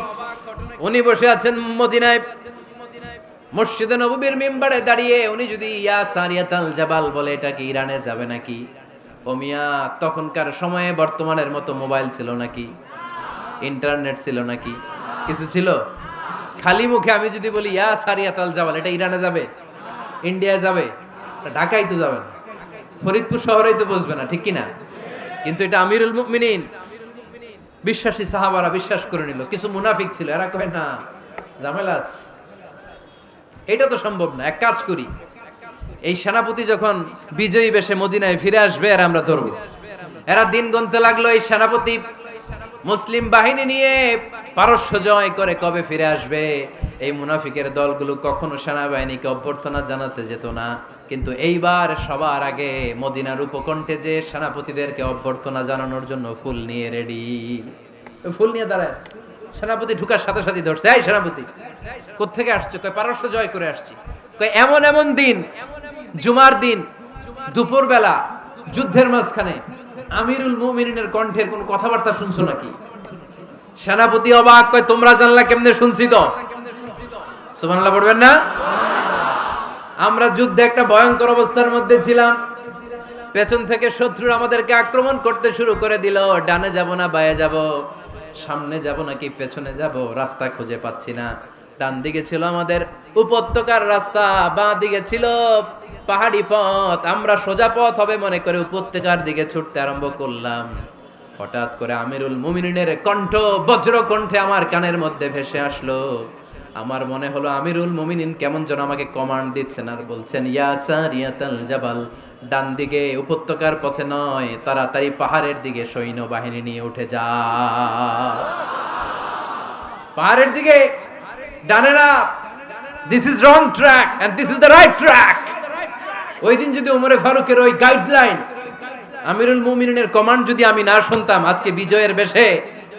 উনি বসে আছেন মদিনায় মসজিদে নববীর মিম্বারে দাঁড়িয়ে, উনি যদি ইয়া সারিয়াতাল জাবাল বলে, এটা কি ইরানে যাবে নাকি? ও মিয়া, তখনকার সময়ে বর্তমানের মতো মোবাইল ছিল নাকি, ইন্টারনেট ছিল নাকি, কিছু ছিল? খালি মুখে আমি যদি বলি ইয়া সারিয়াতাল জাবাল, এটা ইরানে যাবে, ইন্ডিয়া যাবে, ঢাকায় তো যাবে না, ফরিদপুর শহরেই তো বসবে না, ঠিক কিনা? কিন্তু এটা আমিরুল মুমিনিন বিশ্বাসী সাহাবারা বিশ্বাস করে নিল। কিছু মুনাফিক ছিল, এরা কয় না ঝামেলাস, এটা তো সম্ভব না। এক কাজ করি, এই সেনাপতি যখন বিজয়ী বেশে মদিনায় ফিরে আসবে আর আমরা ধরবো। এরা দিন গুনতে লাগলো, এই সেনাপতি মুসলিম বাহিনী নিয়ে পারস্য জয় করে কবে ফিরে আসবে। এই মুনাফিকের দলগুলো কখনো সেনাবাহিনীকে অভ্যর্থনা জানাতে যেত না, কিন্তু এইবার সবার আগে মদিনার উপকণ্ঠে যে সেনাপতিদেরকে অভ্যর্থনা জানানোর জন্য ফুল নিয়ে রেডি, ফুল নিয়ে দাঁড়ায়। সেনাপতি ঢুকার সাথে সাথে ধরছে, এই সেনাপতি কোত্থেকে আসছে? কয় পারস্য জয় করে আসছি। কয় এমন এমন দিন, জুমার দিন দুপুর বেলা যুদ্ধের মাঝখানে আমিরুল মুমিনিনের কণ্ঠের কোন কথাবার্তা শুনছো নাকি? সেনাপতি অবাক, কয় তোমরা জানলা কেমনে? শুনছি তো। সুবহানাল্লাহ পড়বেন না? আমরা যুদ্ধে একটা ভয়ঙ্কর অবস্থার মধ্যে ছিলাম, পেছন থেকে শত্রুরা আমাদেরকে আক্রমণ করতে শুরু করে দিল। ডানে যাব না বায়ে যাব, সামনে যাব নাকি পেছনে যাব, রাস্তা খুঁজে পাচ্ছি না। ডান দিকে ছিল আমাদের উপত্যকার রাস্তা, বাঁ দিকে ছিল পাহাড়ি পথ। আমরা সোজা পথ হবে মনে করে উপত্যকার দিকে ছুটতে আরম্ভ করলাম। হঠাৎ করে আমিরুল মুমিনিনের কণ্ঠ বজ্র কণ্ঠে আমার কানের মধ্যে ভেসে আসলো। আমার মনে হলো আমিরুল মুমিনিন কেমন যেন আমাকে কমান্ড দিচ্ছেন আর বলছেন, ইয়া সারিয়াতাল জাবাল, ডান দিকে উপত্যকার পথে নয়, তাড়াতাড়ি পাহাড়ের দিকে সৈন্যবাহিনী নিয়ে উঠে যা। পাহাড়ের দিকে, ডানে না। This is wrong track and this is the right track. ওই দিন যদি ওমরে ফারুকের ওই গাইডলাইন, আমিরুল মুমিনিনের কমান্ড যদি আমি না শুনতাম, আজকে বিজয়ের বেশে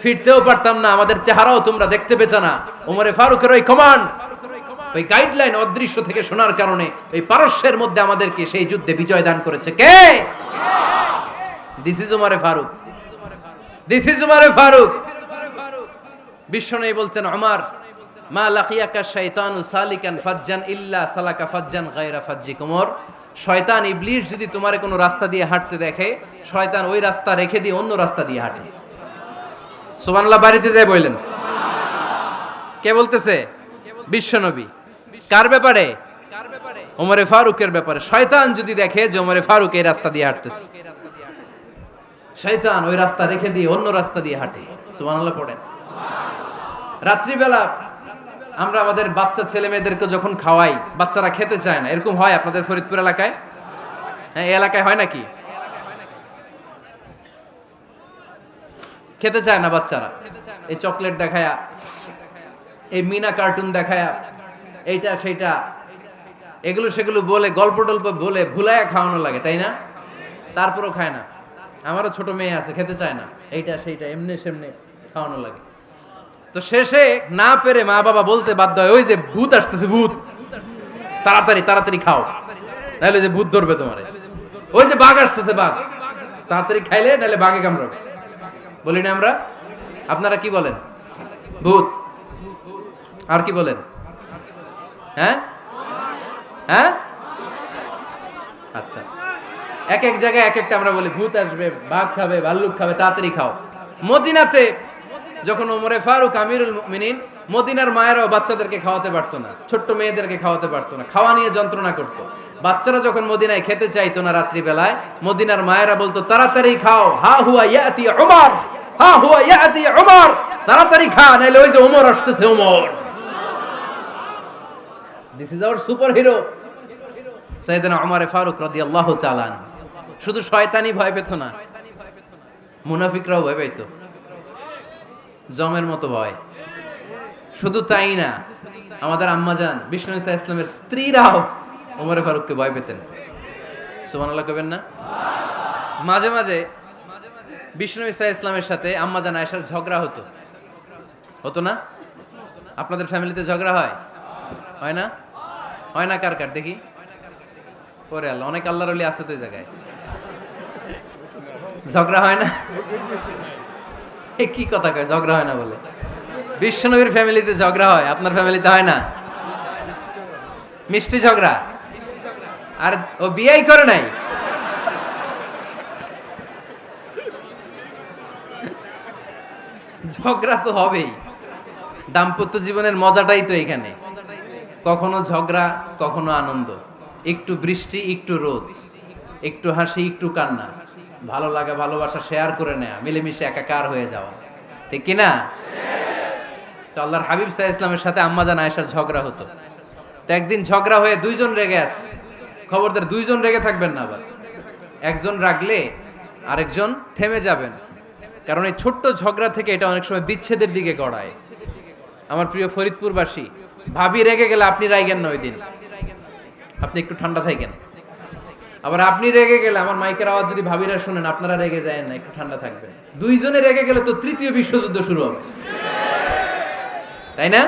ফিরতেও পারতাম না, আমাদের চেহারাও তোমরা দেখতে পেতে না। ওমরে ফারুকের ওই কমান্ড, ওই গাইডলাইন অদৃশ্য থেকে শোনার কারণে ওই পারস্যের মধ্যে আমাদেরকে সেই যুদ্ধে বিজয় দান করেছে কে? দিস ইজ ওমরে ফারুক, দিস ইজ ওমরে ফারুক। বিশ্বনবী বলছেন, ওমর, মা লাকিয়াকা শাইতানু সালিকান ফাজ্জান ইল্লা সালাকা ফাজ্জান গায়রা ফাজ্জিক। ওমর, শয়তান ইবলিস যদি তোমার কোনো রাস্তা দিয়ে হাঁটতে দেখে, শয়তান ওই রাস্তা রেখে দিয়ে অন্য রাস্তা দিয়ে হাঁটে। সুবহানাল্লাহ বাড়িতে যায় বললেন। কে বলতেছে? বিশ্বনবী। কার ব্যাপারে? ওমরে ফারুকের ব্যাপারে। শয়তান যদি দেখে যে ওমরে ফারুক এই রাস্তা দিয়ে হাঁটতেছে, শয়তান ওই রাস্তা রেখে দিয়ে অন্য রাস্তা দিয়ে হাঁটে। সুবহানাল্লাহ পড়েন। রাত্রিবেলা আমরা আমাদের বাচ্চা ছেলে মেয়েদেরকে যখন খাওয়াই, বাচ্চারা খেতে চায় না, এরকম হয় আপনাদের ফরিদপুর এলাকায়? হ্যাঁ, এই এলাকায় হয় নাকি? খেতে চায় না বাচ্চারা, এই চকলেট দেখায়া, এই মিনা কার্টুন দেখায়া, এইটা সেইটা, এগুলো সেগুলো বলে, গল্প টল্প বলে ভুলায়া খাওয়ানো লাগে, তাই না? তারপরও খায় না। আমারও ছোট মেয়ে আছে, খেতে চায় না, এইটা সেইটা এমনি সেমনি খাওয়ানো লাগে। তো শেষে না পেরে মা বাবা বলতে বাধ্য হয়, ওই যে ভূত আসতেছে, ভূত, তাড়াতাড়ি তাড়াতাড়ি খাও, নাহলে যে ভূত ধরবে তোমার। ওই যে বাঘ আসতেছে, বাঘ, তাড়াতাড়ি খাইলে নাহলে বাঘে কামড়াবে। বলি না আমরা? আপনারা কি বলেন? ভূত। আর কি বলেন? হ্যাঁ হ্যাঁ, আচ্ছা, এক এক জায়গায় এক একটা আমরা বলি, ভূত আসবে, বাঘ খাবে, ভাল্লুক খাবে, তাড়াতাড়ি খাও। মদিনাতে যখন ওমরে ফারুক আমিরুল মুমিনিন, মদিনার মায়েরাও বাচ্চাদেরকে খাওয়াতে পারতো না, ছোট্ট মেয়েদেরকে খাওয়াতে পারতো না, খাওয়া নিয়ে যন্ত্রণা করতো। বাচ্চারা যখন মদিনায় খেতে চাইতো না রাত্রি বেলায়, মদিনার মায়েরা বলতো, তাড়াতাড়ি খাও, হা হুয়া ইয়াতি উমর, হা হুয়া ইয়াতি উমর, তাড়াতাড়ি খা, নাইলে ওই যে ওমর আসতেছে, Omar. This is our superhero সাইয়েদনা ওমর ফারুক রাদিয়াল্লাহু তাআলা। শুধু শয়তানি ভয় পেত না, মুনাফিকরাও ভয় পেত, জমের মতো ভয়। শুধু তাই না, আমাদের আম্মাজান বিষ্ণু ইসা ইসলামের স্ত্রীরাও ওমরে ফারুককে ভয় পেতেন। সুবহানাল্লাহ কইবেন না? মাঝে মাঝে বিষ্ণু ইসা ইসলামের সাথে আম্মাজান আয়েশার ঝগড়া হতো, হতো না? আপনাদের ফ্যামিলিতে ঝগড়া হয়? হয় না? হয় না? কার কার দেখি? ওরে আল্লাহ, অনেক আল্লাহর ওলি আছে তো এই জায়গায়। ঝগড়া হয় না? কি কথা কয়, ঝগড়া হয় না বলে? বিশ্বনবীর ফ্যামিলিতে ঝগড়া হয়, আপনার ফ্যামিলিতে হয় না? মিষ্টি ঝগড়া। আর ও বিয়েই করে নাই। ঝগড়া তো হবেই, দাম্পত্য জীবনের মজাটাই তো এখানে। কখনো ঝগড়া, কখনো আনন্দ, একটু বৃষ্টি, একটু রোদ, একটু হাসি, একটু কান্না, ভালো লাগা, ভালোবাসা শেয়ার করে নেয়া, মিলেমিশে একাকার হয়ে যাওয়া, ঠিক কিনা? তো আল্লাহর হাবিব সাল্লাল্লাহু আলাইহি ওয়াসাল্লামের সাথে আম্মাজান আয়েশার ঝগড়া হতো। তো একদিন ঝগড়া হয়ে দুইজন রেগে আছে। খবরদার, দুইজন রেগে থাকবেন না আবার। একজন রাগলে আরেকজন থেমে যাবেন, কারণ এই ছোট্ট ঝগড়া থেকে এটা অনেক সময় বিচ্ছেদের দিকে গড়ায়। আমার প্রিয় ফরিদপুরবাসী, ভাবি রেগে গেলে আপনি রাইগেন না, ওই দিন আপনি একটু ঠান্ডা থাকেন। আবার আপনি রেগে গেলে, আমার মাইকের আওয়াজ যদি ভাবিরা শুনেন, আপনারা রেগে যায় না, একটু ঠান্ডা থাকবেন। দুইজনে রেগে গেলে তো তৃতীয় বিশ্বযুদ্ধ শুরু হবে, তাই না?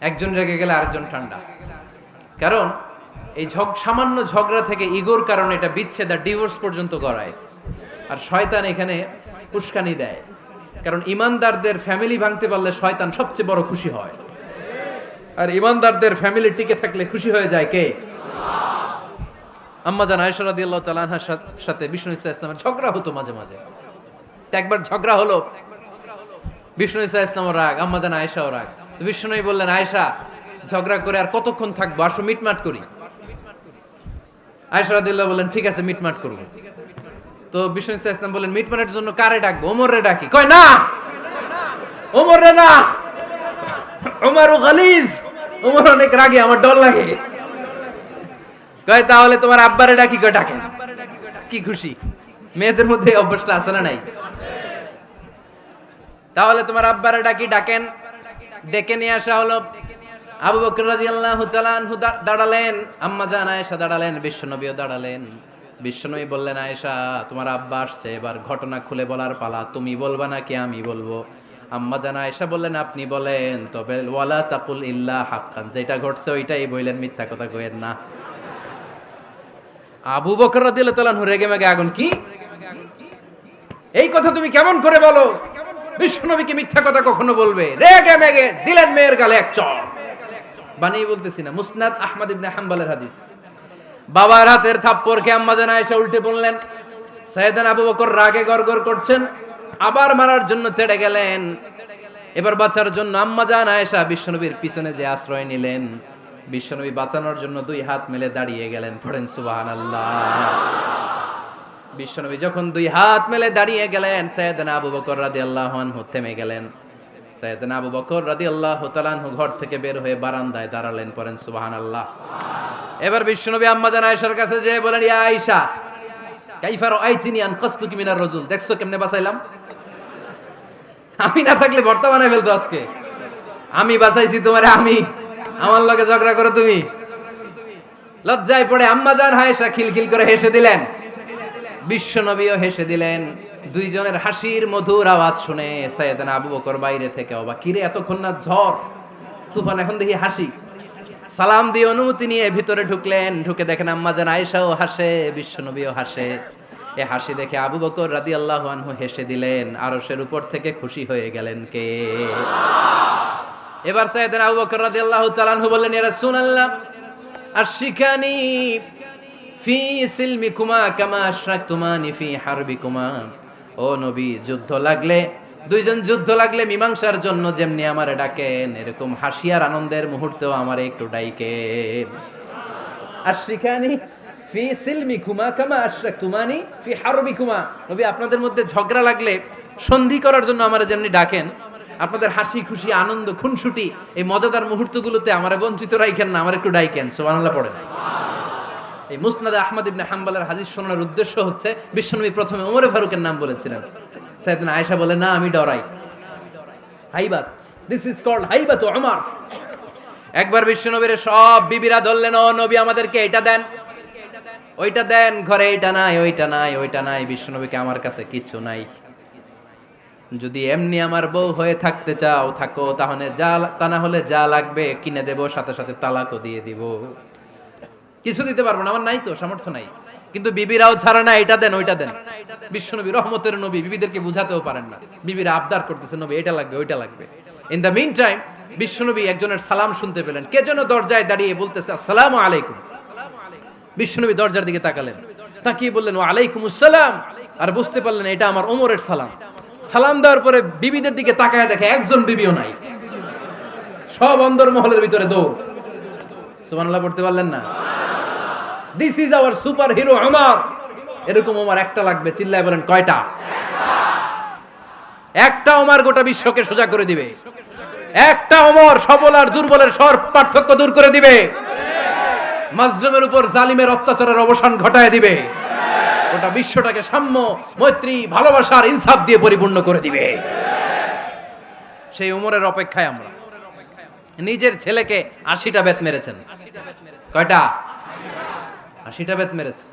একজন রেগে গেলে আরেকজন ঠান্ডা। কারণ এই সামান্য ঝগড়া থেকে ইগোর কারণে এটা বিচ্ছেদ আর ডিভোর্স পর্যন্ত গড়ায়। আর শয়তান এখানে উস্কানি দেয়, কারণ ইমানদারদের ফ্যামিলি ভাঙতে পারলে শয়তান সবচেয়ে বড় খুশি হয়। আর ইমানদারদের ফ্যামিলি টিকে থাকলে খুশি হয়ে যায় কে? আম্মাজান আয়েশা রাদিয়াল্লাহু তাআলা আনহার সাথে বিষ্ণু ইসা ইসলামের ঝগড়া হতো মাঝে মাঝে। একবার ঝগড়া হলো, বিষ্ণু ইসা ইসলামও রাগ, আম্মা জান আয়েশাও রাগ। তো বিষ্ণুই বললেন, আয়েশা ঝগড়া করে আর কতক্ষণ থাকবো, আসো মিটমাট করি। আয়েশা রাদিয়াল্লাহু বললেন, ঠিক আছে মিটমাট করবো। তো বিষ্ণু ইসা ইসলাম বললেন, মিটমাটের জন্য কারে ডাকবো? ওমরে ডাকি। কয় না, ওমরে না, ওমর গালিজ, ওমর অনেক রাগে, আমার ডর লাগে। কয় তাহলে তোমার আব্বারে ডাকি। কয় ডাকেন। কি খুশি, মেয়েদের মধ্যে অভ্যাসটা আছে না নাই? তাহলে তোমার আব্বারে ডাকি, ডাকেন। ডেকে নিয়ে আসা হলো। আবু বকর রাদিয়াল্লাহু তাআলা আনহু দাঁড়ালেন, আম্মা জান আয়েশা দাঁড়ালেন, বিশ্বনবীও দাঁড়ালেন। বিশ্বনবী বললেন, আয়েশা তোমার আব্বা আসছে, এবার ঘটনা খুলে বলার পালা, তুমি বলবা নাকি আমি বলবো? আম্মা জান আয়েশা বললেন, আপনি বলেন, তবে ওয়ালা তাকুল ইল্লা হাক্কান, যেটা ঘটছে ওইটাই বললেন, মিথ্যা কথা কইেন না। আবু বকর রাদিয়াল্লাহু তাআলা আনহু রেগে মেগে আগুন। কি এই কথা তুমি কেমন করে বলো? বিশ্বনবীকে মিথ্যা কথা কখনো বলবে? রেগে মেগে দিলেন মেয়ের গালে এক চড়। বানিয়ে বলতেছি না, মুসনাদ আহমদ ইবনে হাম্বলের হাদিস। বাবার হাতের থাপ্পড়কে আম্মা জান আয়েশা উল্টে বললেন। সাইয়েদনা আবু বকর রাগে গড়গড় করছেন, আবার মারার জন্য তেড়ে গেলেন। এবার বাঁচার জন্য আম্মা জান আয়েশা বিশ্বনবীর পিছনে যে আশ্রয় নিলেন, বিশ্বনবী বাঁচানোর জন্য দুই হাত মেলে দাঁড়িয়ে গেলেন। পড়েন সুবহানাল্লাহ। বিশ্বনবী যখন দুই হাত মেলে দাঁড়িয়ে গেলেন, সাইয়েদনা আবু বকর রাদিয়াল্লাহু আনহু থেমে গেলেন। সাইয়েদনা আবু বকর রাদিয়াল্লাহু তাআলা আনহু ঘর থেকে বের হয়ে বারান্দায় দাঁড়ালেন। পড়েন সুবহানাল্লাহ। এবার বিশ্বনবী আম্মা জান আয়েশার কাছে যেয়ে বলেন, ইয়া আয়েশা কাইফা রাআইতিনি আনকাসতুকি মিনার রাজুল, দেখছো কেমনে বাঁচাইলাম? আমি না থাকলে ভর্তা বানাই ফেলতো আজকে। আমি বাঁচাইছি তোমারে, আমি, আমার লগে ঝগড়া করো তুমি। লজ্জায় পড়ে আম্মা জান আয়েশা খিলখিল করে হেসে দিলেন, বিশ্বনবীও হেসে দিলেন। দুইজনের হাসির মধুর আওয়াজ শুনে সাইয়েদনা আবু বকর বাইরে থেকে অবাক, কিরে এতক্ষণ না ঝড় তুফান, এখন দেখি হাসি। সালাম দিয়ে অনুমতি নিয়ে ভিতরে ঢুকলেন। ঢুকে দেখেন আম্মা জান আয়েশাও হাসে, বিশ্বনবীও হাসে। এ হাসি দেখে আবু বকর রাদিয়াল্লাহু আনহু হেসে দিলেন। আরশের উপর থেকে খুশি হয়ে গেলেন কে? এবার সাইয়েদনা আবু বকর রাদিয়াল্লাহু তাআলা আনহু বললেন, ইয়া রাসূলুল্লাহ আশিকানি ফি সিলমিকুমা কামা আশরাকতুমানি ফি হারবিকুমা। ও নবী, যুদ্ধ লাগলে, দুইজন যুদ্ধ লাগলে মীমাংসার জন্য যেমনি আমারে ডাকেন, এরকম হাসি আর আনন্দের মুহূর্তেও আমারে একটু ডাইকেন। আশিকানি ফি সিলমিকুমা কামা আশরাকতুমানি ফি হারবিকুমা। নবী, আপনাদের মধ্যে ঝগড়া লাগলে সন্ধি করার জন্য আমারে যেমনি ডাকেন, আপনাদের হাসি খুশি আনন্দ খুনসুটি এই মজাদার মুহূর্তগুলোতে আমারে বঞ্চিত রাখেন না, আমার একটু ডাইকেন। সুবহানাল্লাহ পড়েন। এই মুসনাদ আহমদ ইবনে হাম্বলের হাদিস শোনার উদ্দেশ্য হচ্ছে, বিশ্বনবী প্রথমে ওমরে ফারুকের নাম বলেছিলেন। সাইয়েদনা আয়েশা বলে, না আমি ডরাই। হাইবাত, দিস ইজ কল্ড হাইবাত ওমর। একবার বিশ্বনবীর সব বিবিরা ধরলেন, ও নবী আমাদেরকে এটা দেন, ওইটা দেন, ঘরে এইটা নাই, ওইটা নাই, ওইটা নাই। বিশ্বনবীকে, আমার কাছে কিচ্ছু নাই, যদি এমনি আমার বউ হয়ে থাকতে চাও থাকো, তাহলে যা, তা না হলে যা লাগবে কিনে দেব, সাথে সাথে তালাকও দিয়ে দিব। কিছু দিতে পারবো না, আমার নাই তো, সামর্থ্য নাই। কিন্তু বিবিরাও ছাড়া না, এটা দেন ওইটা দেন। বিশ্বনবী রহমতের নবী, বিবিদেরকে বুঝাতেও পারেন না। বিবিরা আবদার করতেছে, নবী এটা লাগবে, ওইটা লাগবে। ইন দ্য মিন টাইম বিশ্বনবী একজনের সালাম শুনতে পেলেন। কে যেন দরজায় দাঁড়িয়ে বলতেছে, আসসালামু আলাইকুম। বিশ্বনবী দরজার দিকে তাকালেন, তাকিয়ে বললেন, ওয়া আলাইকুমুস সালাম। আর বুঝতে পারলেন এটা আমার ওমরের সালাম। সালাম দেওয়ার পরে বিবিদের দিকে তাকায় দেখে একজন বিবিও নাই, সব অন্দর মহলের ভিতরে দৌড়। সুবহানাল্লাহ পড়তে পারলেন না? This is our super hero Omar. এরকম ওমর একটা লাগবে, চিল্লায় বলেন কয়টা? একটা ওমর গোটা বিশ্বকে সোজা করে দিবে। একটা ওমর সবল আর দুর্বলের সব পার্থক্য দূর করে দিবে। মাজলুমের উপর জালিমের অত্যাচারের অবসান ঘটায় দিবে। গোটা বিশ্বটাকে সাম্য, মৈত্রী, ভালোবাসার ইনসাফ দিয়ে পরিপূর্ণ করে দিবে। সেই ওমরের অপেক্ষায় আমরা। নিজের ছেলেকে 80টা বেত মেরেছেন। কয়টা? 80টা বেত মেরেছে।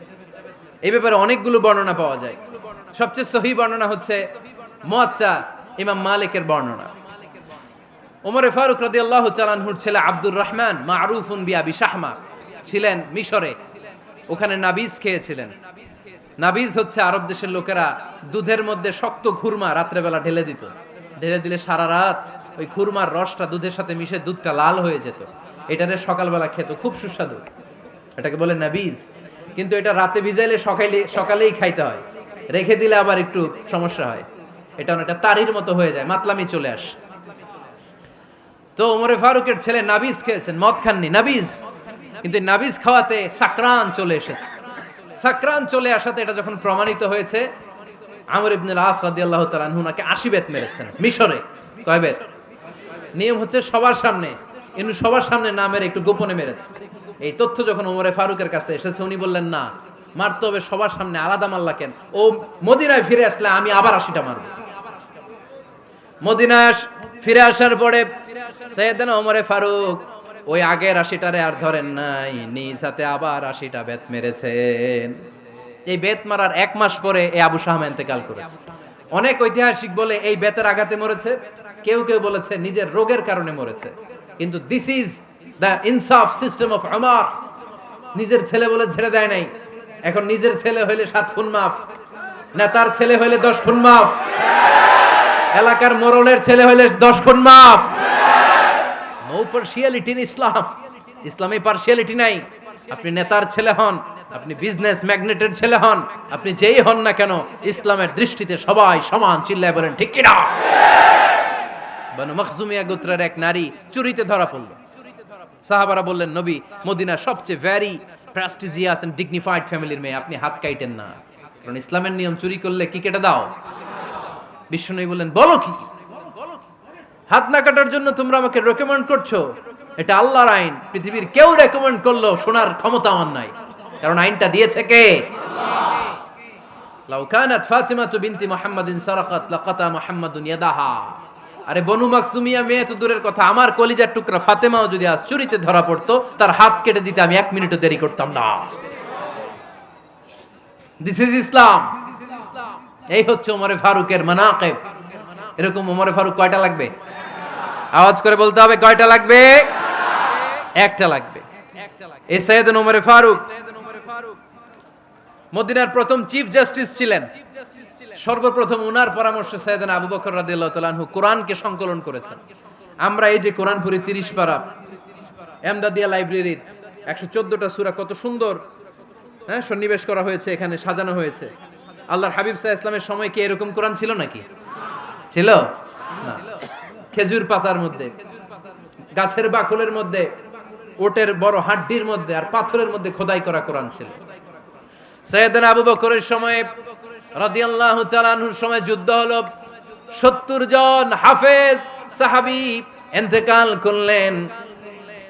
এই ব্যাপারে অনেকগুলো বর্ণনা পাওয়া যায়। সবচেয়ে সহি বর্ণনা হচ্ছে মুয়াত্তা ইমাম মালিকের বর্ণনা। ওমরে ফারুক রাদিয়াল্লাহু তাআলা আনহুর ছেলে আব্দুর রহমান মারুফুন বিআবি শাহমা ছিলেন মিশরে। ওখানে নাবিজ খেয়েছিলেন। নাবিজ হচ্ছে আরব দেশের লোকেরা দুধের মধ্যে শক্ত খুরমা রাত্রেবেলা ঢেলে দিত। ঢেলে দিলে সারা রাত ওই খুরমার রসটা দুধের সাথে মিশে দুধটা লাল হয়ে যেত। এটারে সকালবেলা খেত, খুব সুস্বাদু। এটাকে বলে নাবিজ। কিন্তু এটা রাতে ভিজাইলে সকালেই খাইতে হয়, রেখে দিলে আবার একটু সমস্যা হয়। এটা অনেকটা তারির মতো হয়ে যায়, মাতলামি চলে আসে। তো ওমরে ফারুকের ছেলে নাবিজ খেয়েছেন, মদ খাননি, নাবিজ, কিন্তু নাবিজ খাওয়াতে সাকরান চলে এসেছে। সাকরান চলে আসাতে এটা যখন প্রমাণিত হয়েছে, আমর ইবনে আস রাদিয়াল্লাহু তাআলা আনহু নাকি 80 বেত মেরেছেন মিশরে। কয় বেত? নিয়ম হচ্ছে সবার সামনে, কিন্তু সবার সামনে না মেরে একটু গোপনে মেরেছে। এই তথ্য যখন ওমরে ফারুকের কাছে এসেছে, উনি বললেন না, মারতে হবে সবার সামনে, আলাদা মারলা কেন? ও মদিনায় ফিরে আসলে আমি আবার 80টা মারব। মদিনায় ফিরে আসার পরে সাইয়েদনা ওমরে ফারুক ওই আগের 80টারে আর ধরেন নাই, নিজ হাতে আবার 80টা বেত মেরেছেন। এই বেত মারার 1 মাস পরে এই আবু শাহমা ইন্তেকাল করেছে। অনেক ঐতিহাসিক বলে এই বেতের আঘাতে মরেছে, কেউ কেউ বলেছে নিজের রোগের কারণে মরেছে। কিন্তু দিস ইজ দ্য ইনসাফ সিস্টেম অফ ওমর। নিজের ছেলে বলে ছেড়ে দেয় নাই। এখন নিজের ছেলে হইলে 7 খুন মাফ, নেতার ছেলে হইলে 10 খুন মাফ, এলাকার মোড়লের ছেলে হইলে 10 খুন মাফ। নো পার্সিয়ালিটি ইন ইসলাম। ইসলামে পার্সিয়ালিটি নাই। আপনি নেতার ছেলে হন, আপনি বিজনেস ম্যাগনেটের ছেলে হন, আপনি যেই হন না কেন, ইসলামের দৃষ্টিতে সবাই সমান। চিল্লায় বলেন ঠিক কি না? বানু মখজুমিয়া গোত্রের এক নারী চুরিতে ধরা পড়ল। সাহাবারা বললেন, নবী, মদিনার সবচেয়ে ভেরি প্রেস্টিজিয়াস এন্ড ডিগনিফাইড ফ্যামিলির মেয়ে, আপনি হাত কাটেন না, কারণ ইসলামের নিয়ম চুরি করলে কি কেটে দাও? বিশ্বনবী বললেন, বলো কি? হাত না কাটার জন্য তোমরা আমাকে রেকমেন্ড করছো? এটা আল্লাহর আইন, পৃথিবীর কেউ রেকমেন্ড করলো শোনার ক্ষমতা আমার নাই, কারণ আইনটা দিয়েছে কে? লাউ কানাত ফাতিমাতু বিনতি মুহাম্মাদিন সারাকাত লাকাতা মুহাম্মাদুন ইয়াদাহা। আরে বনু মাকসুমিয়া মেয়ে তো দূরের কথা, আমার কলিজার টুকরা ফাতেমাও যদি আজ চুরিতে ধরা পড়তো, তার হাত কেটে দিতে আমি 1 মিনিটও দেরি করতাম না। দিস ইজ ইসলাম। এই হচ্ছে ওমরে ফারুকের মানাকিব। এরকম ওমরে ফারুক কয়টা লাগবে? আওয়াজ করে বলতে হবে, কয়টা লাগবে? একটা লাগবে। এই সাইয়েদনা ওমরে ফারুক মদিনার প্রথম চিফ জাস্টিস ছিলেন। সর্বপ্রথম উনার পরামর্শে সাইয়েদনা আবু বকর রাদিয়াল্লাহু তাআলা আনহু কোরআনকে সংকলন করেছেন। আমরা এই যে কোরআন পড়ি 30 পারা, এমদাদিয়া লাইব্রেরির 114টা সূরা, কত সুন্দর সন্নিবেশ করা হয়েছে, এখানে সাজানো হয়েছে। আল্লাহর হাবিব সাল্লাল্লাহু আলাইহি ওয়াসাল্লামের সময় কি এরকম কোরআন ছিল নাকি? ছিল না। খেজুর পাতার মধ্যে, গাছের বাকলের মধ্যে, ওটের বড় হাড্ডির মধ্যে আর পাথরের মধ্যে খোদাই করা কোরআন ছিল। সাইয়েদনা আবু বকরের সময় রাদিয়াল্লাহু তাআলা আনহুর সময় যুদ্ধ হলো, 70 জন হাফেজ সাহাবী ইন্তেকাল করলেন।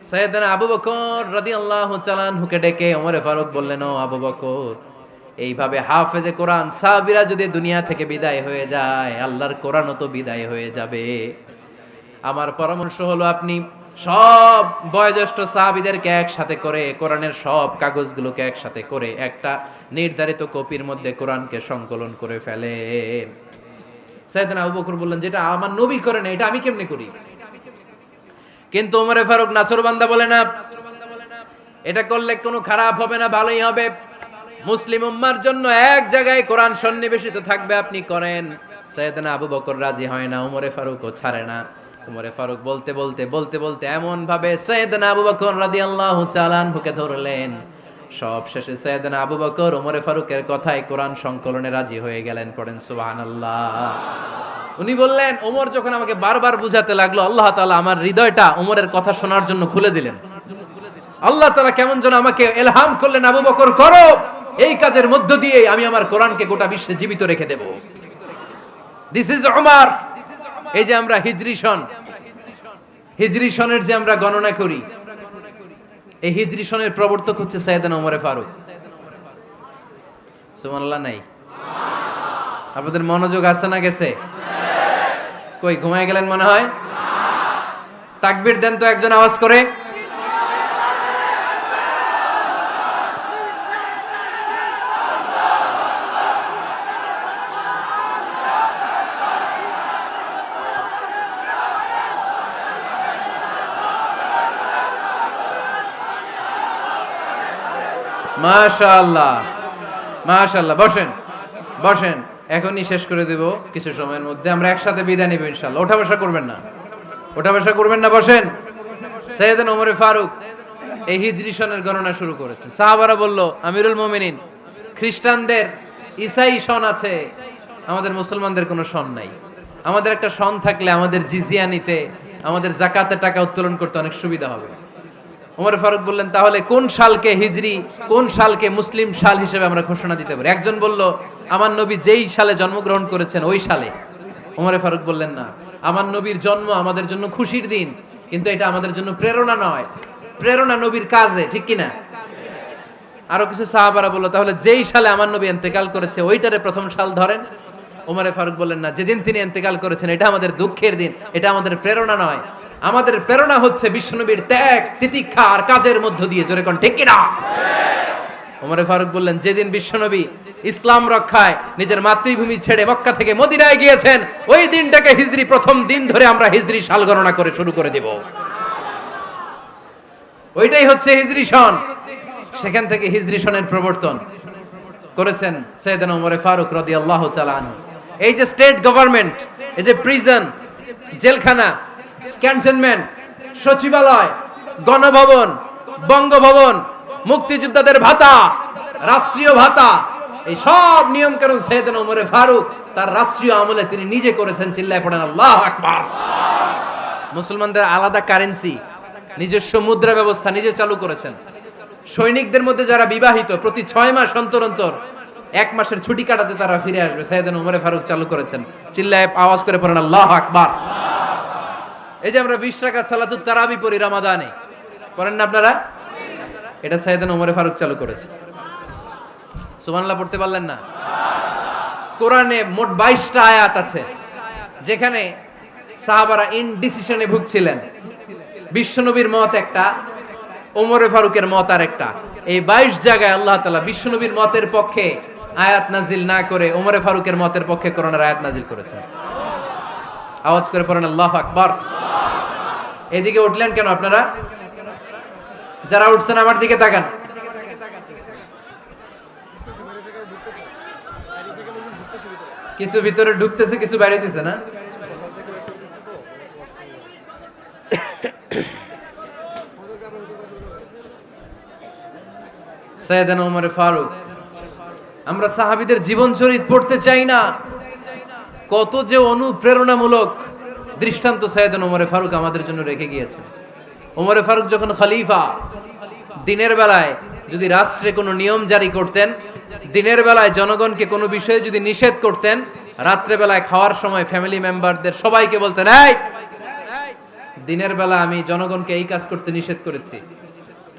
সাইয়েদনা আবু বকর রাদিয়াল্লাহু তাআলা আনহুকে ডেকে ওমরে ফারুক বললেন, ও আবু বকর, এইভাবে হাফেজে কোরআন সাহাবীরা যদি দুনিয়া থেকে বিদায় হয়ে যায়, আল্লাহর কোরআনও তো বিদায় হয়ে যাবে। আমার পরামর্শ হলো আপনি সব বয়োজ্যেষ্ঠ সাহাবীদেরকে একসাথে করে কোরআনের সব কাগজগুলোকে একসাথে করে একটা নির্ধারিত কপির মধ্যে কোরআনকে সংকলন করে ফেলেন। সাইয়েদনা আবু বকর বললেন, যেটা আমার নবী করে না, এটা আমি কেমনে করি? কিন্তু ওমরে ফারুক নাছরবান্দা বলে না, এটা করলে কোনো খারাপ হবে না, ভালোই হবে। মুসলিম উম্মার জন্য এক জায়গায় কোরআন সন্নিবেশিত থাকবে, আপনি করেন। সাইয়েদনা আবু বকর রাজি হয় না, ওমরে ফারুকও ছাড়ে না। ওমরে ফারুক বলতে বলতে বলতে বলতে এমন ভাবে সাইয়েদনা আবু বকর রাদিয়াল্লাহু তাআলা আনহুকে ধরলেন, সব শেষে সাইয়েদনা আবু বকর ওমরে ফারুকের কথায় কোরআন সংকলনে রাজি হয়ে গেলেন। পড়েন সুবহানাল্লাহ। উনি বললেন, ওমর যখন আমাকে বারবার বুঝাতে লাগলো, আল্লাহ তাআলা আমার হৃদয়টা ওমরের কথা শোনার জন্য খুলে দিলেন। আল্লাহ তাআলা কেমন যেন আমাকে ইলহাম করলেন, আবু বকর করো, এই কাজের মধ্য দিয়ে আমি আমার কোরআনকে গোটা বিশ্বে জীবিত রেখে দেব। This is Omar. এই যে আমরা হিজরি সনের যে আমরা গণনা করি, এই হিজরি সনের প্রবর্তক হচ্ছে সাইয়েদনা ওমরে ফারুক। সুবহানাল্লাহ নাই? আপনাদের মনোযোগ আছে না গেছে? কই ঘুমায় গেলেন মনে হয়? তাকবীর দেন তো একজন আওয়াজ করে। মাশাআল্লাহ, মাশাআল্লাহ। বসেন বসেন, এখনই শেষ করে দেব কিছু সময়ের মধ্যে। আমরা একসাথে বিদায় নিব ইনশাআল্লাহ। ওঠা বসা করবেন না, ওঠা বসা করবেন না, বসেন। সাইয়েদনা ওমরে ফারুক এই হিজরি সনের গণনা শুরু করেছেন। সাহাবারা বলল, আমিরুল মুমিনিন, খ্রিস্টানদের ঈসাই সন আছে, আমাদের মুসলমানদের কোনো সন নাই। আমাদের একটা সন থাকলে আমাদের জিজিয়া নিতে, আমাদের জাকাতের টাকা উত্তোলন করতে অনেক সুবিধা হবে। ওমর ফারুক বললেন, তাহলে কোন সালকে হিজরি, কোন সালকে মুসলিম সাল হিসেবে আমরা ঘোষণা দিতে পারি? একজন বলল, আমার নবী যেই সালে জন্মগ্রহণ করেছেন ওই সালে। ওমর ফারুক বললেন, না, আমার নবীর জন্ম আমাদের জন্য খুশির দিন, কিন্তু এটা আমাদের জন্য প্রেরণা নয়। প্রেরণা নবীর কাজে, ঠিক কিনা? আরো কিছু সাহাবারা বলল, তাহলে যেই সালে আমার নবী ইন্তেকাল করেছে ওইটারে প্রথম সাল ধরেন। ওমর ফারুক বললেন, না, যেদিন তিনি ইন্তেকাল করেছেন এটা আমাদের দুঃখের দিন, এটা আমাদের প্রেরণা নয়। আমাদের প্রেরণা হচ্ছে বিশ্বনবীর ত্যাগ, তিতিক্ষা আর কাজের মধ্য দিয়ে। জোরে কোন ঠিক কিনা? ওমর ফারুক বললেন, যেদিন বিশ্বনবী ইসলাম রক্ষায় নিজের মাতৃভূমি ছেড়ে মক্কা থেকে মদিনায় গিয়েছেন ওই দিনটাকে হিজরি প্রথম দিন ধরে আমরা হিজরি সাল গণনা করে শুরু করে দেব। ওইটাই হচ্ছে হিজরি সন। সেখান থেকে হিজরি সনের প্রবর্তন করেছেন সাইয়েদনা ওমর ফারুক রাদিয়াল্লাহু তাআলা আনহু। এই যে স্টেট গভর্নমেন্ট, এই যে প্রিজন, জেলখানা, ক্যান্টনমেন্ট, সচিবালয়, গণভবন, বঙ্গভবন, মুক্তিযোদ্ধাদের ভাতা, রাষ্ট্রীয় ভাতা, এই সব নিয়ম কানুন সাইয়েদনা ওমর ফারুক তার রাষ্ট্রীয় আমলে তিনি নিজে করেছেন। চিল্লায় পড়েন আল্লাহু আকবার। মুসলমানদের আলাদা কারেন্সি, নিজস্ব মুদ্রা ব্যবস্থা নিজে চালু করেছেন। সৈনিকদের মধ্যে যারা বিবাহিত প্রতি 6 মাস অন্তর অন্তর 1 মাসের ছুটি কাটাতে তারা ফিরে আসবে, সাইয়েদনা ওমর ফারুক চালু করেছেন। চিল্লায় আওয়াজ করে পড়েন আল্লাহু আকবার। এই যে আমরা 20 রাকাত সালাতুত তারাবি পড়ি রমাদানে, পড়েন না আপনারা? এটা সাইয়েদনা ওমর ফারুক চালু করেছে। সুবহানাল্লাহ পড়তে পারলেন না? কোরআনে মোট 22টা আয়াত আছে যেখানে সাহাবারা ইনডিসিশনে ভুগছিলেন। বিশ্বনবীর মত একটা, ওমর ফারুকের মত আর একটা। এই 22 জায়গায় আল্লাহ তাআলা বিশ্বনবীর মতের পক্ষে আয়াত নাজিল না করে ওমর ফারুকের মতের পক্ষে কোরআনের আয়াত নাজিল করেছেন। আওয়াজ করে পড়েন আল্লাহু আকবার। এদিকে উঠলেন কেন আপনারা? যারা উঠছেন আমার দিকে তাকান। কিছু ভিতরে ঢুকতেছে, কিছু বাইরেতেছে না? সাইয়েদনা ওমর ফারুক, আমরা সাহাবীদের জীবন চরিত পড়তে চাই না, কত যে অনুপ্রেরণামূলক দৃষ্টান্ত সাইয়েদনা ওমর ফারুক আমাদের জন্য রেখে গিয়েছেন। ওমর ফারুক যখন খলিফা, দিনের বেলায় যদি রাষ্ট্রে কোনো নিয়ম জারি করতেন, দিনের বেলায় জনগণকে কোনো বিষয়ে যদি নিষেধ করতেন, রাত্রে বেলায় খাওয়ার সময় ফ্যামিলি মেম্বারদের সবাইকে বলতেন, এই দিনের বেলা আমি জনগণকে এই কাজ করতে নিষেধ করেছি,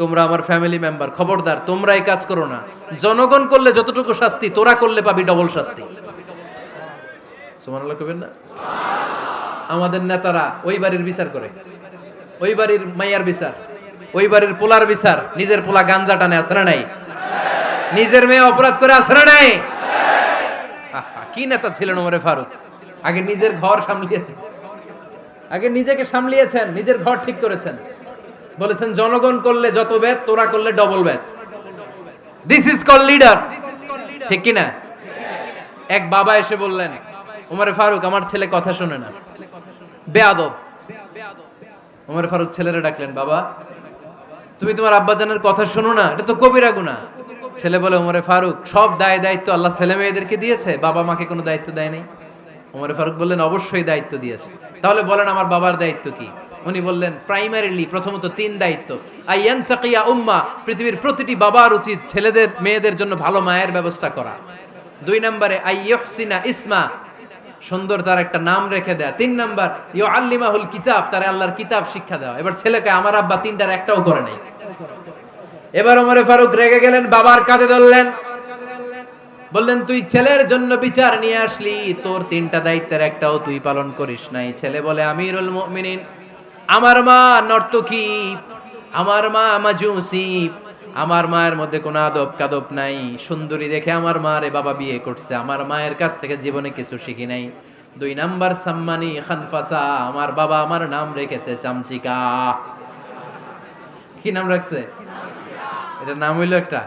তোমরা আমার ফ্যামিলি মেম্বার, খবরদার তোমরা এই কাজ করো না। জনগণ করলে যতটুকু শাস্তি, তোরা করলে পাবি ডবল শাস্তি। সুবহানাল্লাহ কইবেন না? আমাদের নেতারা ওই বাড়ির বিচার করে, ওই বাড়ির মাইয়ার বিচার, ওই বাড়ির পোলার বিচার, নিজের পোলা গাঞ্জা টানে আছে না নাই? নিজের মেয়ে অপরাধ করে আছে না নাই? কি নেতা ছিলেন ওমর ফারুক! আগে নিজের ঘর সামলিয়েছেন, আগে নিজেকে সামলিয়েছেন, নিজের ঘর ঠিক করেছেন। বলেছেন জনগণ করলে যত বেদ, তোরা করলে double Veda. This is call leader, ঠিক কি না? এক বাবা এসে বললেন, ওমর ফারুক আমার ছেলে কথা শোনে না, বেয়াদব। ওমর ফারুক ছেলেরা ডাকলেন, বাবা তুমি তোমার আব্বাজানের কথা শোনো না, এটা তো কবিরা গুনাহ। ছেলে বলে, ওমর ফারুক সব দায় দায়িত্ব আল্লাহ ছেলে মেয়েদেরকে দিয়েছে, বাবা মাকে কোনো দায়িত্ব দেয় নাই। ওমর ফারুক বললেন, অবশ্যই দায়িত্ব দিয়েছে। তাহলে বলেন আমার বাবার দায়িত্ব কি? উনি বললেন, প্রাইমারিলি প্রথমত 3 দায়িত্ব। আইয়ান তাকিয়া উম্মা, পৃথিবীর প্রতিটি বাবার উচিত ছেলেদের মেয়েদের জন্য ভালো মায়ের ব্যবস্থা করা। 2 নম্বরে আইয়ুহসিনা ইসমা, সুন্দর তার একটা নাম রেখে দেয়া। 3 নাম্বার ইউআল্লিমাহুল কিতাব, তার আল্লাহর কিতাব শিক্ষা দেওয়া। এবার ছেলেকে আমার আব্বা 3টার একটাও করে নাই। এবার ওমর ফারুক রেগে গেলেন, বাবার কাঁধে ধরলেন, বললেন তুই ছেলের জন্য বিচার নিয়ে আসলি, তোর 3টা দায়িত্বের একটাও তুই পালন করিস নাই। ছেলে বলে, আমিরুল মুমিনিন আমার মা নর্তকী, আমার মা মাজুসি, আমার মায়ের মধ্যে কোনো আদব কাদব নাই, সুন্দরী দেখে আমার মা রে বাবা বিয়ে করছে, আমার মায়ের কাছ থেকে জীবনে কিছু শিখি নাই। 2 নাম্বার সাম্মানি খানফাসা, আমার বাবা আমার নাম রেখেছে চামচিকা। কি নাম রাখছে? এটা নাম হইলো একটা,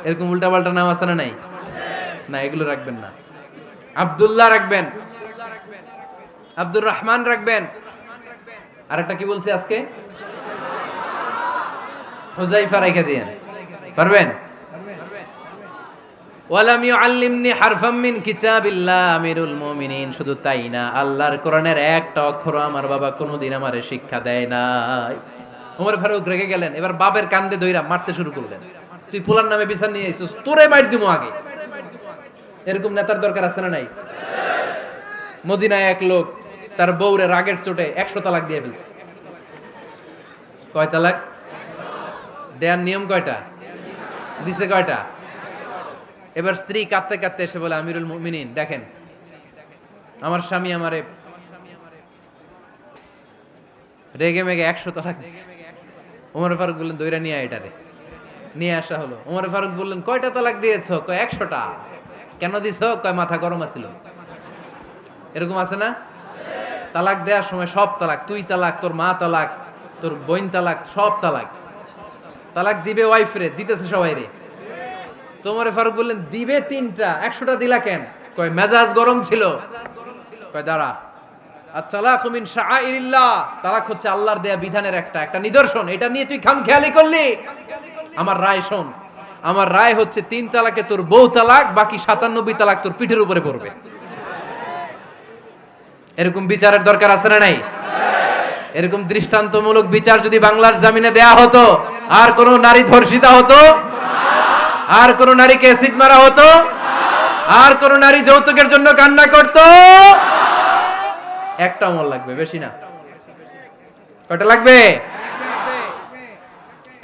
এরকম উল্টাপাল্টা নাম আছে না নাই? না, এগুলো রাখবেন না। আব্দুল্লাহ রাখবেন, আব্দুর রহমান রাখবেন। আরেকটা কি বলছি আজকে? হুজাইফা রেখে দিয়েন, পারবেন? ওয়ালাম ইউআল্লিমনি হারফাম মিন কিতাবিল্লাহ আমিরুল মুমিনিন, শুধু তাই না, আল্লাহর কোরআনের একটা অক্ষর আমার বাবা কোনোদিন আমারে শিক্ষা দেয় নাই। ওমর ফারুক রেগে গেলেন, এবার বাপের কান্দে ধইরা মারতে শুরু করলেন। তুই পোলার নামে বিচার নিয়ে আইছিস, তোরে মাইর দিমু আগে। এরকম নেতার দরকার আছে না নাই? মদিনায় এক লোক তার বউরে রাগের চোটে 100 তালাক দিয়ে ফেলছে। কয় তালাক দেয়ার নিয়ম কয়টা? দিছে কয়টা? এবার স্ত্রী কাঁদতে কাঁদতে এসে বলে, আমিরুল মুমিনিন দেখেন, আমার স্বামী আমারে রেগে মেগে 100 তালাক দিছে। ওমর ফারুক বললেন, দইরা নিয়ে আয় এটারে। নিয়ে আসা হলো। ওমর ফারুক বললেন, কয়টা তালাক দিয়েছো? কয় 100টা। কেন দিছো? কয় মাথা গরম আছিল। এরকম আছে না? তালাক দেওয়ার সময় সব তালাক, তুই তালাক, তোর মা তালাক, তোর বোন তালাক, সব তালাক। তালাক দিবে ওয়াইফ রে, দিতেছে সবাই রে। তোমার ফারুক বললেন, দিবে 3টা, 100টা দিলা কেন? কয় মেজাজ গরম ছিল। কয় দাঁড়া, আত-তালাকু মিন শাআইরিল্লাহ, তালাক হচ্ছে আল্লাহর দেয়া বিধানের একটা নিদর্শন, এটা নিয়ে তুই খামখেয়ালি করলি। আমার রায় শোন, আমার রায় হচ্ছে 3 তালাকে তোর বউ তালাক, বাকি 97 তালাক তোর পিঠের উপরে পড়বে। এরকম বিচারের দরকার আছে না নাই? এরকম দৃষ্টান্তমূলক বিচার যদি বাংলার জমিনে দেয়া হতো, আর কোন নারী ধর্ষিতা হতো, আর কোন নারীকে অ্যাসিড মারা হতো, আর কোন নারী যৌতুকের জন্য কান্না করত, একটা আমল লাগবে, বেশি না। কয়টা লাগবে?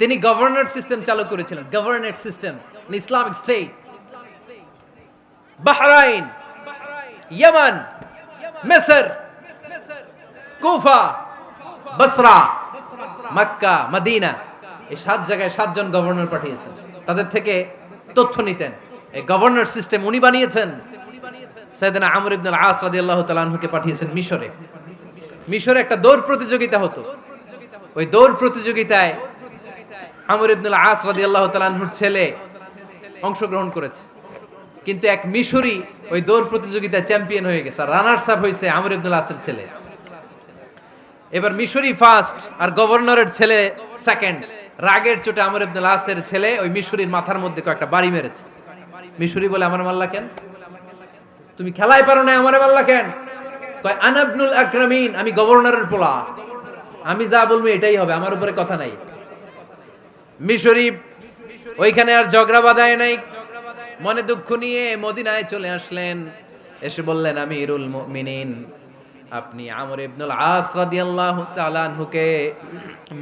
তিনি গভর্নর সিস্টেম চালু করেছিলেন, governor system, Islamic state. Bahrain, Yemen, মিসর, কুফা, বসরা, মক্কা, মদিনা, এই 7 জায়গায় 7 জন গভর্নর পাঠিয়েছেন। তাদের থেকে তথ্য নিতেন। এই গভর্নর সিস্টেম উনি বানিয়েছেন। সাইয়েদনা আমর ইবনে আল-আস রাদিয়াল্লাহু তাআলা আনহুকে পাঠিয়েছেন মিশরে। মিশরে একটা দৌড় প্রতিযোগিতা হতো। ওই দৌড় প্রতিযোগিতায় আমর ইবনে আল-আস রাদিয়াল্লাহু তাআলা আনহুর ছেলে অংশগ্রহণ করেছে। কিন্তু এক মিশরি ওই দৌড় প্রতিযোগিতায় চ্যাম্পিয়ন হয়ে গেছে, আর রানার্স আপ হয়েছে আমর ইবনে আল-আসের ছেলে। এবার মিশরি ফার্স্ট আর গভর্নরের ছেলে সেকেন্ড। রাগের চোটে আমর ইবনে আল-আসের ছেলে ওই মিশরির মাথার মধ্যে কয়েকটা বাড়ি মেরেছে। মিশরি বলে, আমার মারলা কেন? তুমি খেলাই পারো না, আমারে মারলা কেন? কয়, আনা ইবনুল আকরামিন, আমি গভর্নরের পোলা, আমি যা বলবো এটাই হবে, আমার উপরে কথা নাই। মিশরি ওইখানে আর ঝগড়া বাঁধায় নাই, মনে দুঃখ নিয়ে মদিনায় চলে আসলেন। এসে বললেন, আমিরুল মুমিনিন, আপনি আমর ইবনুল আস রাদিয়াল্লাহু তাআলা আনহুকে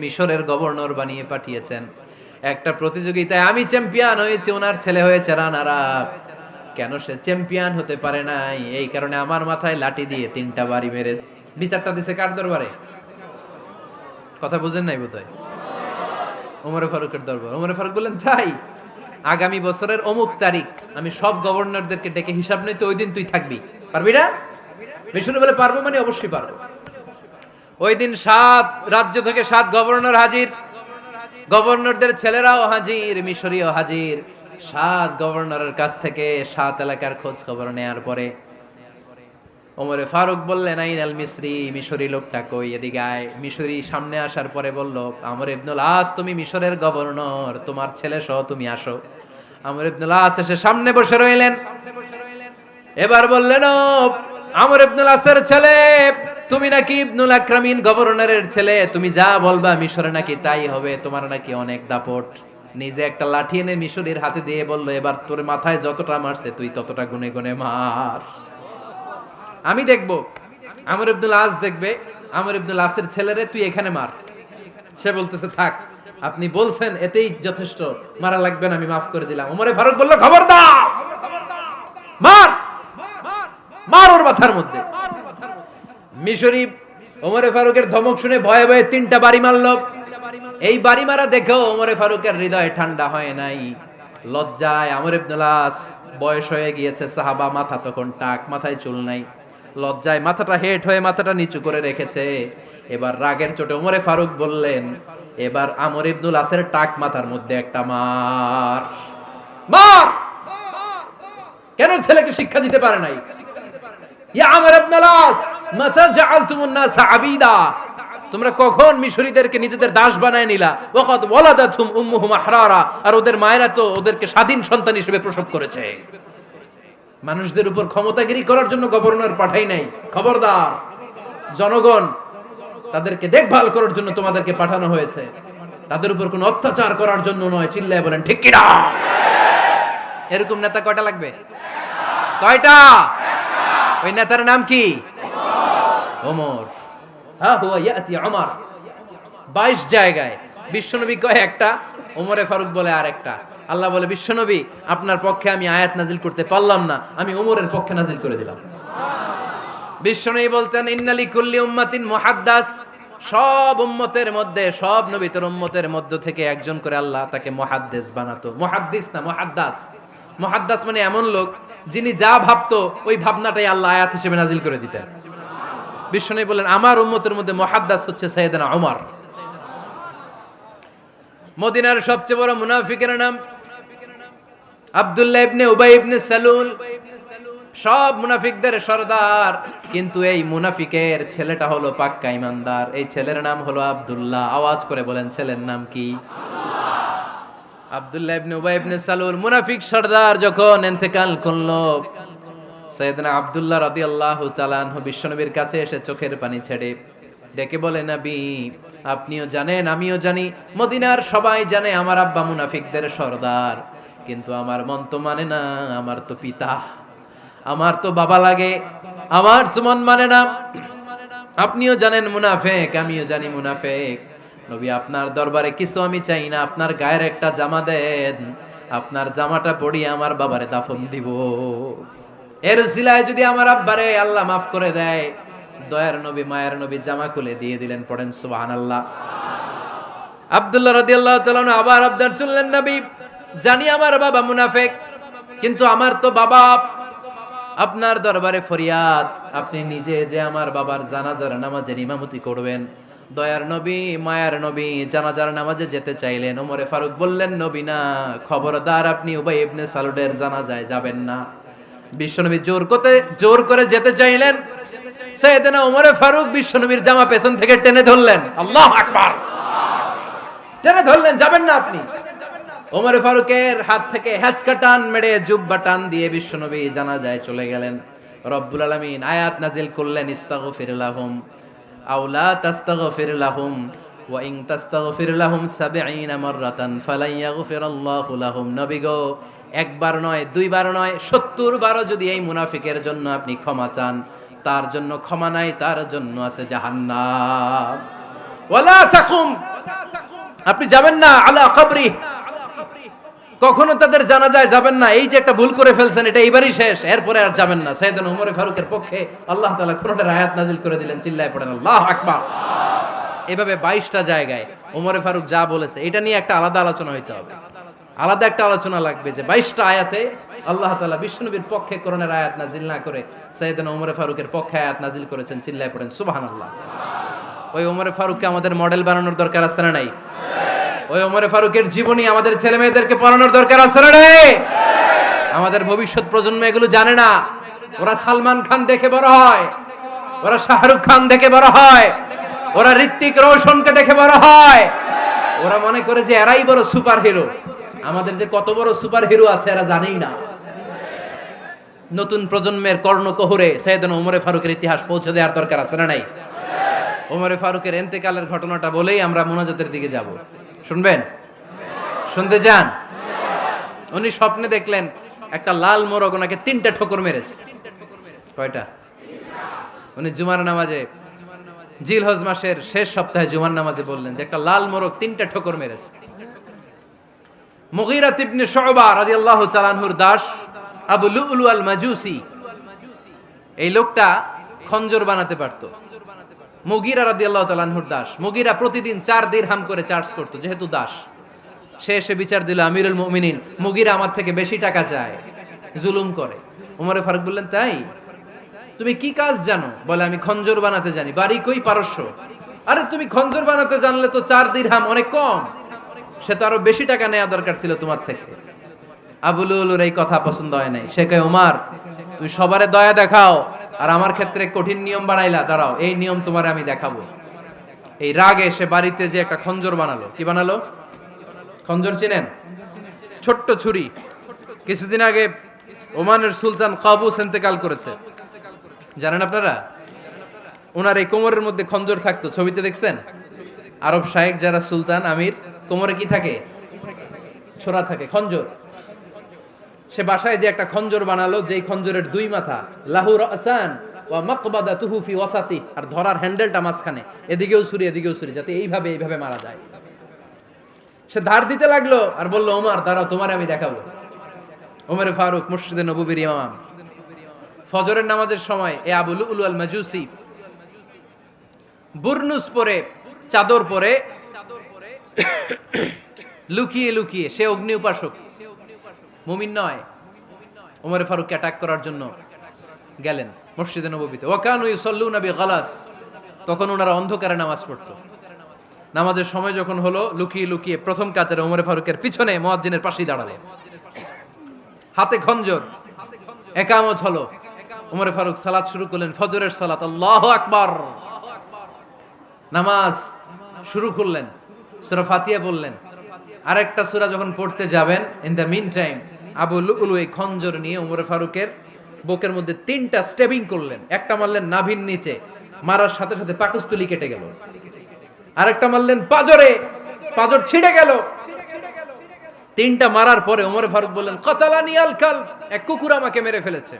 মিশরের গভর্নর বানিয়ে পাঠিয়েছেন। একটা প্রতিযোগিতায় আমি চ্যাম্পিয়ন হয়েছি, ওনার ছেলে হয়েছে রানার আপ। কেন সে চ্যাম্পিয়ন হতে পারে নাই? এই কারণে আমার মাথায় লাঠি দিয়ে 3টা বাড়ি মেরে বিচারটা দিছে কার দরবারে? কথা বুঝেন নাই বোধহয়? ওমর ফারুকের দরবার। ওমর ফারুক বললেন, তাই আগামী বছরের অমুক তারিখ আমি সব গভর্নরদেরকে ডেকে হিসাব নই, তো ওই দিন তুই থাকবি, পারবি না? মিশরে বলে, পারবো মানে অবশ্যই পারবো। ওই দিন 7 রাজ্য থেকে 7 গভর্নর হাজির, গভর্নরদের ছেলেরাও হাজির, মিশরীয় হাজির। 7 গভর্নরের কাছ থেকে 7 এলাকার খোঁজ খবর নেয়ার পরে ওমরে ফারুক বললেন, আইনাল মিসরি, মিশরি লোকটা কই, এদিকে আয়। মিশরি সামনে আসার পরে বলল, আমর ইবনুল আস, তুমি মিশরের গভর্নর, তোমার ছেলে সহ তুমি আসো। আমর ইবনুল আস এসে সামনে বসে রইলেন। এবার বললেন, ও আমর ইবনুল আসের ছেলে, তুমি নাকি ইবনুল আকরামিন গভর্নরের ছেলে, তুমি যা বলবা মিশরে নাকি তাই হবে, তোমার নাকি অনেক দাপট। নিজে একটা লাঠি এনে মিশরীর হাতে দিয়ে বলল, এবার তোর মাথায় যতটা মারছে তুই ততটা গুনে গুনে মার, আমি দেখব। আমর ইবনুল আস দেখবে, আমর ইবনুল আসের ছেলেরে তুই এখানে মার। সে বলতেছে, থাক, আপনি বলছেন এতেই যথেষ্ট, মারা লাগবে না, আমি মাফ করে দিলাম। ওমরে ফারুক বলল, খবরদার, মার, মার ওর মাথার মধ্যে। মিশরি ওমরে ফারুকের ধমক শুনে ভয়ে ভয়ে 3টা বাড়ি মারল। এই বাড়ি মারা দেখেও ওমরে ফারুকের হৃদয় ঠান্ডা হয় নাই। লজ্জায় আমর ইবনুল আস, বয়স হয়ে গিয়েছে সাহাবা, মাথা তখন টাক, মাথায় চুল নাই, লজ্জায় মাথাটা হেট হয়ে মাথাটা নিচু করে রেখেছে। এবার রাগের চোটে ওমরে ফারুক বললেন, এবার আমর ইবনুল আসের টাক মাথার মধ্যে একটা মার, মার। কেন ছেলেকে শিক্ষা দিতে পারে নাই? ইয়া আমর ইবনুল আস, মাতা জাআলতুমুন নাস আবিদা, তোমরা কখন মিশরীদেরকে নিজেদের দাস বানায় নিলা? ওয়াকাদ ওয়ালাদাতুম উম্মুহুম আহরারা, আর ওদের মায়েরা তো ওদেরকে স্বাধীন সন্তান হিসেবে প্রসব করেছে। মানুষদের উপর ক্ষমতাগিরি করার জন্য গভর্নর পাঠাই নাই। খবরদার, জনগণ তাদেরকে দেখভাল করার জন্য তোমাদেরকে পাঠানো হয়েছে, তাদের উপর কোনো অত্যাচার করার জন্য নয়। চিল্লায় বলেন ঠিক কি না? এরকম নেতা কয়টা লাগবে? কয়টা? ওই নেতার নাম কি? ওমর। হ্যাঁ, হুয়া ইয়াতি ওমর। 22 জায়গায় বিশ্বনবী কয় একটা, ওমরে ফারুক বলে আর একটা। আল্লাহ বলে, বিশ্বনবী আপনার পক্ষে আমি আয়াত নাজিল করতে পারলাম না, আমি ওমরের পক্ষে নাজিল করে দিলাম। বিশ্বনবী বলতেন, ইন্নালি কুল্লি উম্মাতিন মুহাদ্দাস, সব উম্মতের মধ্যে, সব নবীর উম্মতের মধ্য থেকে একজন করে আল্লাহ তাকে মুহাদ্দিস বানাতো। মুহাদ্দিস না, মুহাদ্দাস। মুহাদ্দাস মানে এমন লোক যিনি যা ভাবতো ওই ভাবনাটাই আল্লাহ আয়াত হিসেবে নাজিল করে দিতেন। বিশ্বনবী বলেন, আমার উম্মতের মধ্যে মুহাদ্দাস হচ্ছে সাইয়েদনা ওমর। মদিনার সবচেয়ে বড় মুনাফিকের নাম আব্দুল্লাহ ইবনে উবাই ইবনে সালুল। সব মুনাফিকদের সরদার, কিন্তু এই মুনাফিকের ছেলেটা হলো পাক্কা ইমানদার। এই ছেলের নাম হলো আব্দুল্লাহ। আওয়াজ করে বলেন, ছেলের নাম কি? আব্দুল্লাহ ইবনে উবাই ইবনে সালুল। মুনাফিক সরদার যখন ইন্তেকাল করলো, সাইয়েদনা আব্দুল্লাহ রাদিয়াল্লাহু তাআলা আনহু বিশ্বনবীর কাছে এসে চোখের পানি ছেড়ে ডেকে বলে, নবী আপনিও জানেন আমিও জানি, মদিনার সবাই জানে আমার আব্বা মুনাফিকদের সরদার, কিন্তু আমার মন তো মানে না, আমার তো পিতা, আমার তো বাবা লাগে, আমার তো মন মানে না। আপনিও জানেন মুনাফিক, আমিও জানি মুনাফিক। নবী আপনার দরবারে কিছু আমি চাই না, আপনার গায়ের একটা জামা দেন, আপনার জামাটা পরিয়ে আমার বাবারে দাফন দিব। এর উসিলায় যদি আমার আব্বারে আল্লাহ মাফ করে দেয়, দয়ার নবী মায়ের নবী জামা খুলে দিয়ে দিলেন। পড়েন সুবহানাল্লাহ। আব্দুল্লাহ রাদিয়াল্লাহু তাআলা আবার আবদার চললেন, নবী জানি আমার বাবা মুনাফিক, কিন্তু আমার তো বাবা, আপনার দরবারে ফরিয়াদ, আপনি নিজে যে আমার বাবার জানাজার নামাজের ইমামতি করবেন। দয়ার নবী মায়ার নবী জানাজার নামাজে যেতে চাইলেন। ওমরে ফারুক বললেন, নবী না, খবরদার আপনি উবাই ইবনে সালুলের জানাজায় যাবেন না। বিশ্বনবী জোর করে যেতে চাইলেন। সাইয়েদনা ওমরে ফারুক বিশ্বনবীর জামা পেছন থেকে টেনে ধরলেন। আল্লাহু আকবার। টেনে ধরলেন, যাবেন না আপনি। ওমরে ফারুকের হাত থেকে হ্যাচকা টান মেরে জুব্বা টান দিয়ে বিশ্বনবী জানাজায় চলে গেলেন। রব্বুল আলামিন আয়াত নাজিল করলেন, ইস্তাগফির লাহুম আও লা তাস্তাগফির লাহুম ওয়া ইন তাস্তাগফির লাহুম ৭০ মাররাতান ফালান ইয়াগফিরাল্লাহু লাহুম। নবী গো, একবার নয়, দুইবার নয়, ৭০ বারও যদি এই মুনাফিকের জন্য আপনি ক্ষমা চান, তার জন্য ক্ষমা নাই, তার জন্য আছে জাহান্নাম। ওয়ালা তাকুম, আপনি যাবেন না আলা কবরি, কখনো তাদের জানাজায় যাবেন না। এই যে একটা ভুল করে ফেলছেন, এটা এইবারই শেষ, এরপরে আর যাবেন না। সাইয়েদনা ওমর ফারুকের পক্ষে আল্লাহ তাআলা কোরআনের আয়াত নাজিল করে দিলেন। চিল্লায় পড়েন আল্লাহু আকবার। এভাবে 22টা জায়গায় ওমর ফারুক যা বলেছে, এটা নিয়ে একটা আলাদা আলোচনা হইতে হবে, আলাদা একটা আলোচনা লাগবে যে 22টা আয়াতে আল্লাহ তাআলা বিশ্বনবীর পক্ষে কোরআনের আয়াত নাজিল না করে সাইয়েদনা ওমর ফারুকের পক্ষে আয়াত নাজিল করেছেন। চিল্লায় পড়েন সুবহানাল্লাহ। ওই ওমর ফারুককে আমাদের মডেল বানানোর দরকার আছে না নাই? ওই ওমরে ফারুকের জীবনী আমাদের ছেলে মেয়েদেরকে পড়ানোর দরকার আছে না রে? আমাদের ভবিষ্যৎ প্রজন্ম এগুলো জানে না। ওরা সালমান খান দেখে বড় হয়, ওরা শাহরুখ খান দেখে বড় হয়, ওরা ঋত্বিক রোশনকে দেখে বড় হয়। ওরা মনে করে যে এরাই বড় সুপার হিরো। আমাদের যে কত বড় সুপার হিরো আছে এরা জানেই না। নতুন প্রজন্মের কর্ণকোহরে সাইয়েদনা ওমরে ফারুকের ইতিহাস পৌঁছে দেওয়ার দরকার আছে না নাই? ওমরে ফারুকের ইন্তেকালের ঘটনাটা বলেই আমরা মুনাজাতের দিকে যাব। শুনবেন? শুনতে চান? উনি স্বপ্নে দেখলেন একটা লাল মোরগ ওনাকে 3টা ঠোকর মেরেছে। কয়টা? উনি জুমার নামাজে, জিলহজ মাসের শেষ সপ্তাহে জুমার নামাজে বললেন যে একটা লাল মোরগ 3টা ঠোকর মেরেছে। মুগীরা ইবনে শুবা রাদিয়াল্লাহু তাআলা আনহুর দাস আবু লুলু আল মাজুসি, এই লোকটা খঞ্জর বানাতে পারতো। মুগীরা রাদিয়াল্লাহু তাআলা আনহুর দাস। মুগীরা প্রতিদিন 4 দিরহাম করে চার্জ করত, যেহেতু দাস। সে এসে বিচার দিল, আমিরুল মুমিনিন, মুগীরা আমার থেকে বেশি টাকা চায়, জুলুম করে। ওমরে ফারুক বললেন, তাই? তুমি কি কাজ জানো? বলে, আমি খঞ্জর বানাতে জানি। বাড়ি কই? পারস্য। আরে তুমি খঞ্জর বানাতে জানলে তো 4 দিরহাম অনেক কম, সে তো আরো বেশি টাকা নেওয়া দরকার ছিল তোমার থেকে। আবু লুলুর এই কথা পছন্দ হয় নাই। সে কয়, ওমর তুমি সবারে দয়া দেখাও আর আমার ক্ষেত্রে কঠিন নিয়ম বানাইলা, দাঁড়াও এই নিয়ম তোমার আমি দেখাবো। এই রাগে সে বাড়িতে যে একটা খঞ্জর বানালো। কি বানালো? খঞ্জর চিনেন? ছোট্ট ছুরি। কিছুদিন আগে ওমানের সুলতান কাবুস ইন্তেকাল করেছে, জানেন আপনারা? ওনার এই কোমরের মধ্যে খঞ্জর থাকতো, ছবিতে দেখছেন? আরব শায়েখ যারা সুলতান আমির, কোমরে কি থাকে? ছোরা থাকে, খঞ্জর। সে বাসায় যে একটা খঞ্জর বানালো, যেই খঞ্জরের দুই মাথা, লাহু রাসান ওয়া মাকবাদাতুহু ফি ওয়াসাতি, আর ধরার হ্যান্ডেলটা মাঝখানে, এদিকেও ছুরি এদিকেও ছুরি, যাতে এইভাবে এইভাবে মারা যায়। সে ধার দিতে লাগলো আর বলল, ওমর দাঁড়াও, তোমারে আমি দেখাবো। ওমরে ফারুক মসজিদে নববীর ইমাম, ফজরের নামাজের সময় এ আবু লুলু আল মাজুসি বুরনুস পরে, চাদর পরে, লুকিয়ে লুকিয়ে, সে অগ্নি উপাসক, মুমিন নয়। ওমরে ফারুককে অ্যাটাক করার জন্য গেলেন মসজিদে নববীতে। ওয়াকানু ইউসাল্লুনা বিগালাস, তখন ওনারা অন্ধকারে নামাজ পড়তো। নামাজের সময় যখন হলো, লুকিয়ে লুকিয়ে প্রথম কাতারে ওমরে ফারুকের পিছনে মুয়াজ্জিনের পাশেই দাঁড়ালেন, হাতে খঞ্জর। একামত হলো, ওমরে ফারুক সালাত শুরু করলেন, ফজরের সালাত, আল্লাহু আকবার। নামাজ শুরু করলেন, সূরা ফাতিহা বললেন। আরেকটা সূরা যখন পড়তে যাবেন, in the mean time Abu Lulu এই খঞ্জর নিয়ে ওমরে ফারুকের বুকের মধ্যে 3টা স্টেবিং করলেন। একটা মারলেন নাভির নিচে, মারার সাথে সাথে পাকস্থলী কেটে গেল। আরেকটা মারলেন পাজরে, পাজর ছিঁড়ে গেল। 3টা মারার পরে ওমরে ফারুক বললেন, কাতালানি আল কাল, এক কুকুর আমাকে মেরে ফেলেছে।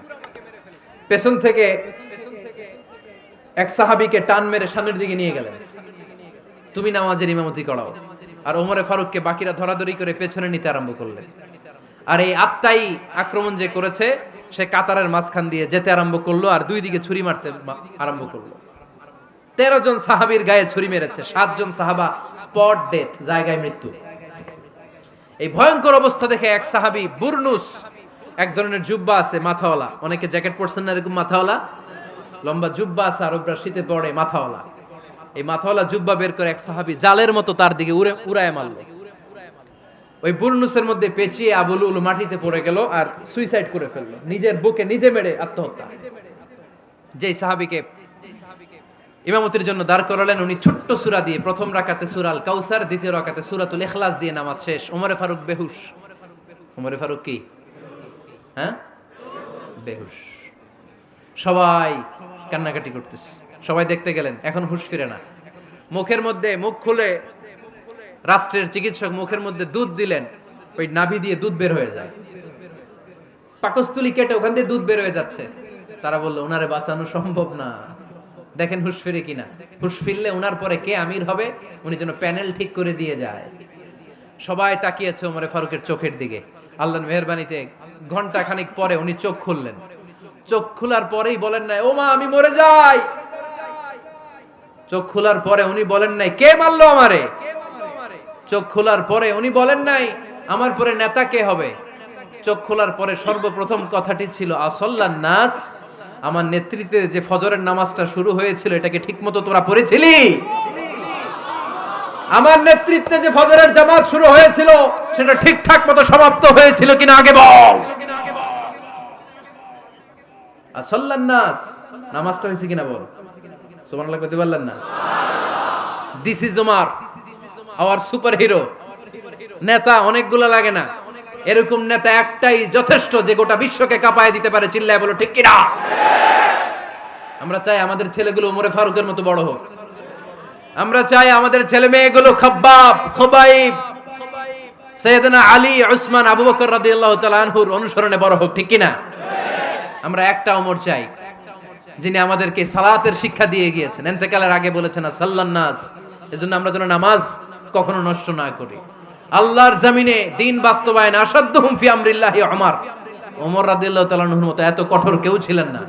পেছন থেকে এক সাহাবীকে টান মেরে সামনের দিকে নিয়ে গেলেন, তুমি নামাজের ইমামতি করাও। আর ওমরে ফারুককে বাকিরা ধরাধরি করে পেছনে নিতে আরম্ভ করলেন। আর এই আত্মাই আক্রমণ যে করেছে, সে কাতারের মাঝখান দিয়ে যেতে আরম্ভ করলো আর দুই দিকে ছুরি মারতে আরম্ভ করলো। 13 জন সাহাবীর গায়ে ছুরি মেরেছে, 7 জন সাহাবা স্পট ডেথ, জায়গায় মৃত্যু। এই ভয়ঙ্কর অবস্থা দেখে এক সাহাবী বুরনুস, এক ধরনের জুব্বা আছে মাথাওয়ালা, অনেকে জ্যাকেট পরছেন না এরকম মাথাওয়ালা, লম্বা জুব্বা আছে, আরবরা শীতে পরে মাথাওয়ালা। এই মাথাওয়ালা জুব্বা বের করে এক সাহাবী জালের মতো তার দিকে উড়ায় মারলো। ওই বুরনুসের মধ্যে পেঁচিয়ে আবু লুলু মাটিতে পড়ে গেল আর সুইসাইড করে ফেললো, নিজের বুকে নিজে মেরে আত্মহত্যা। যেই সাহাবীকে ইমামতির জন্য দাঁড় করালেন, উনি ছোট্ট সূরা দিয়ে, প্রথম রাকাতে সূরা আল কাউসার, দ্বিতীয় রাকাতে সূরাতুল ইখলাস দিয়ে নামাজ শেষ। ওমরে ফারুক বেহুশ। ওমরে ফারুক কি? হ্যাঁ, বেহুশ। সবাই কান্নাকাটি করতেছে, সবাই দেখতে গেলেন, এখন হুঁশ ফিরে না। মুখের মধ্যে, মুখ খুলে রাষ্ট্রের চিকিৎসক মুখের মধ্যে দুধ দিলেন, ওই নাভি দিয়ে দুধ বের হয়ে যায়, পাকস্থলী কেটে ওখান দিয়ে দুধ বের হয়ে যাচ্ছে। তারা বললো, ওনারে বাঁচানো সম্ভব না, দেখেন হুঁশ ফিরে কিনা। হুঁশ ফিরলে ওনার পরে কে আমির হবে, উনি যেন প্যানেল ঠিক করে দিয়ে যায়। সবাই তাকিয়েছে ওমরে ফারুকের চোখের দিকে। আল্লাহর মেহেরবানিতে ঘন্টা খানিক পরে উনি চোখ খুললেন। চোখ খোলার পরেই বলেন নাই, ও মা আমি মরে যাই। চোখ খোলার পরে উনি বলেন নাই, কে মারলো আমারে। চোখ খোলার পরে উনি বলেন নাই, আমার পরে নেতা কে হবে। চোখ খোলার পরে সর্বপ্রথম কথাটি ছিল, আসল্লান নাস, আমার নেতৃত্বে যে ফজরের নামাজটা শুরু হয়েছিল, এটাকে ঠিকমতো তোরা পড়েছিলি? আমার নেতৃত্বে যে ফজরের জামাত শুরু হয়েছিল, সেটা ঠিকঠাক মতো সমাপ্ত হয়েছিল কিনা আগে বল। আসল্লান নাস, নামাজটা হয়েছে কিনা বল। সুবহানাল্লাহ কইতে পারলেন না? This is Omar, hour super hero. নেতা অনেকগুলো লাগে না, এরকম নেতা একটাই যথেষ্ট, যে গোটা বিশ্বকে কাঁপায় দিতে পারে। চিল্লায় বলো ঠিক কিনা? আমরা চাই আমাদের ছেলেগুলো ওমরে ফারুকের মতো বড় হোক। আমরা চাই আমাদের ছেলে মেয়েগুলো খাব্বাব, খুবাইব, সাইয়েদনা আলী, উসমান, আবু বকর রাদিয়াল্লাহু তাআলা আনহুর অনুসরণে বড় হোক, ঠিক কিনা? আমরা একটা ওমর চাই, যিনি আমাদেরকে সালাতের শিক্ষা দিয়ে গিয়েছেন, ইন্তেকালের আগে বলেছেন সাল্লান নাস। এজন্য আমরা যেন নামাজ কখনো নষ্ট না করি। আল্লাহর জমিনে দিন বাস্তবায়নে আসাদ্দুহুম ফি আমরিল্লাহি ওমর রাদিয়াল্লাহু তাআলা আনহুর মতো এত কঠোর কেউ ছিলেন না।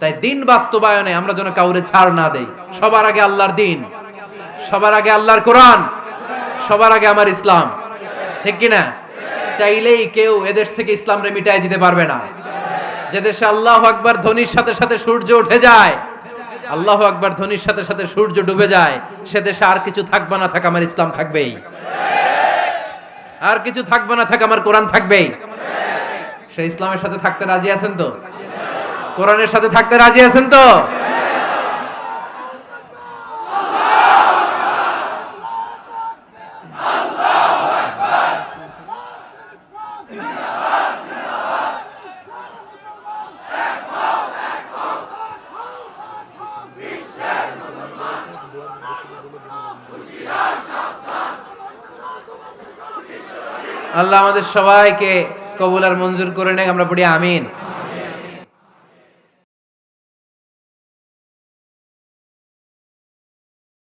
তাই দিন বাস্তবায়নে আমরা যেন কাউরে ছাড় না দেই। সবার আগে আল্লাহর দিন, সবার আগে আল্লাহর কোরআন, সবার আগে আমার ইসলাম, ঠিক কিনা? চাইলেই কেউ এদেশ থেকে ইসলামরে মিটাই দিতে পারবে না। যে দেশে আল্লাহু আকবার ধ্বনির সাথে সাথে সূর্য উঠে যায়, আল্লাহু আকবার ধ্বনির সাথে সাথে সূর্য ডুবে যায়, সে দেশে আর কিছু থাকবে না থাক, আমার ইসলাম থাকবেই। আর কিছু থাকবে না থাক, আমার কোরআন থাকবেই। সে ইসলামের সাথে থাকতে রাজি আছেন তো? কোরআনের সাথে থাকতে রাজি আছেন তো? আল্লাহ আমাদের সবাইকে কবুল আর মঞ্জুর করে নেক, আমরা পড়ি আমিন।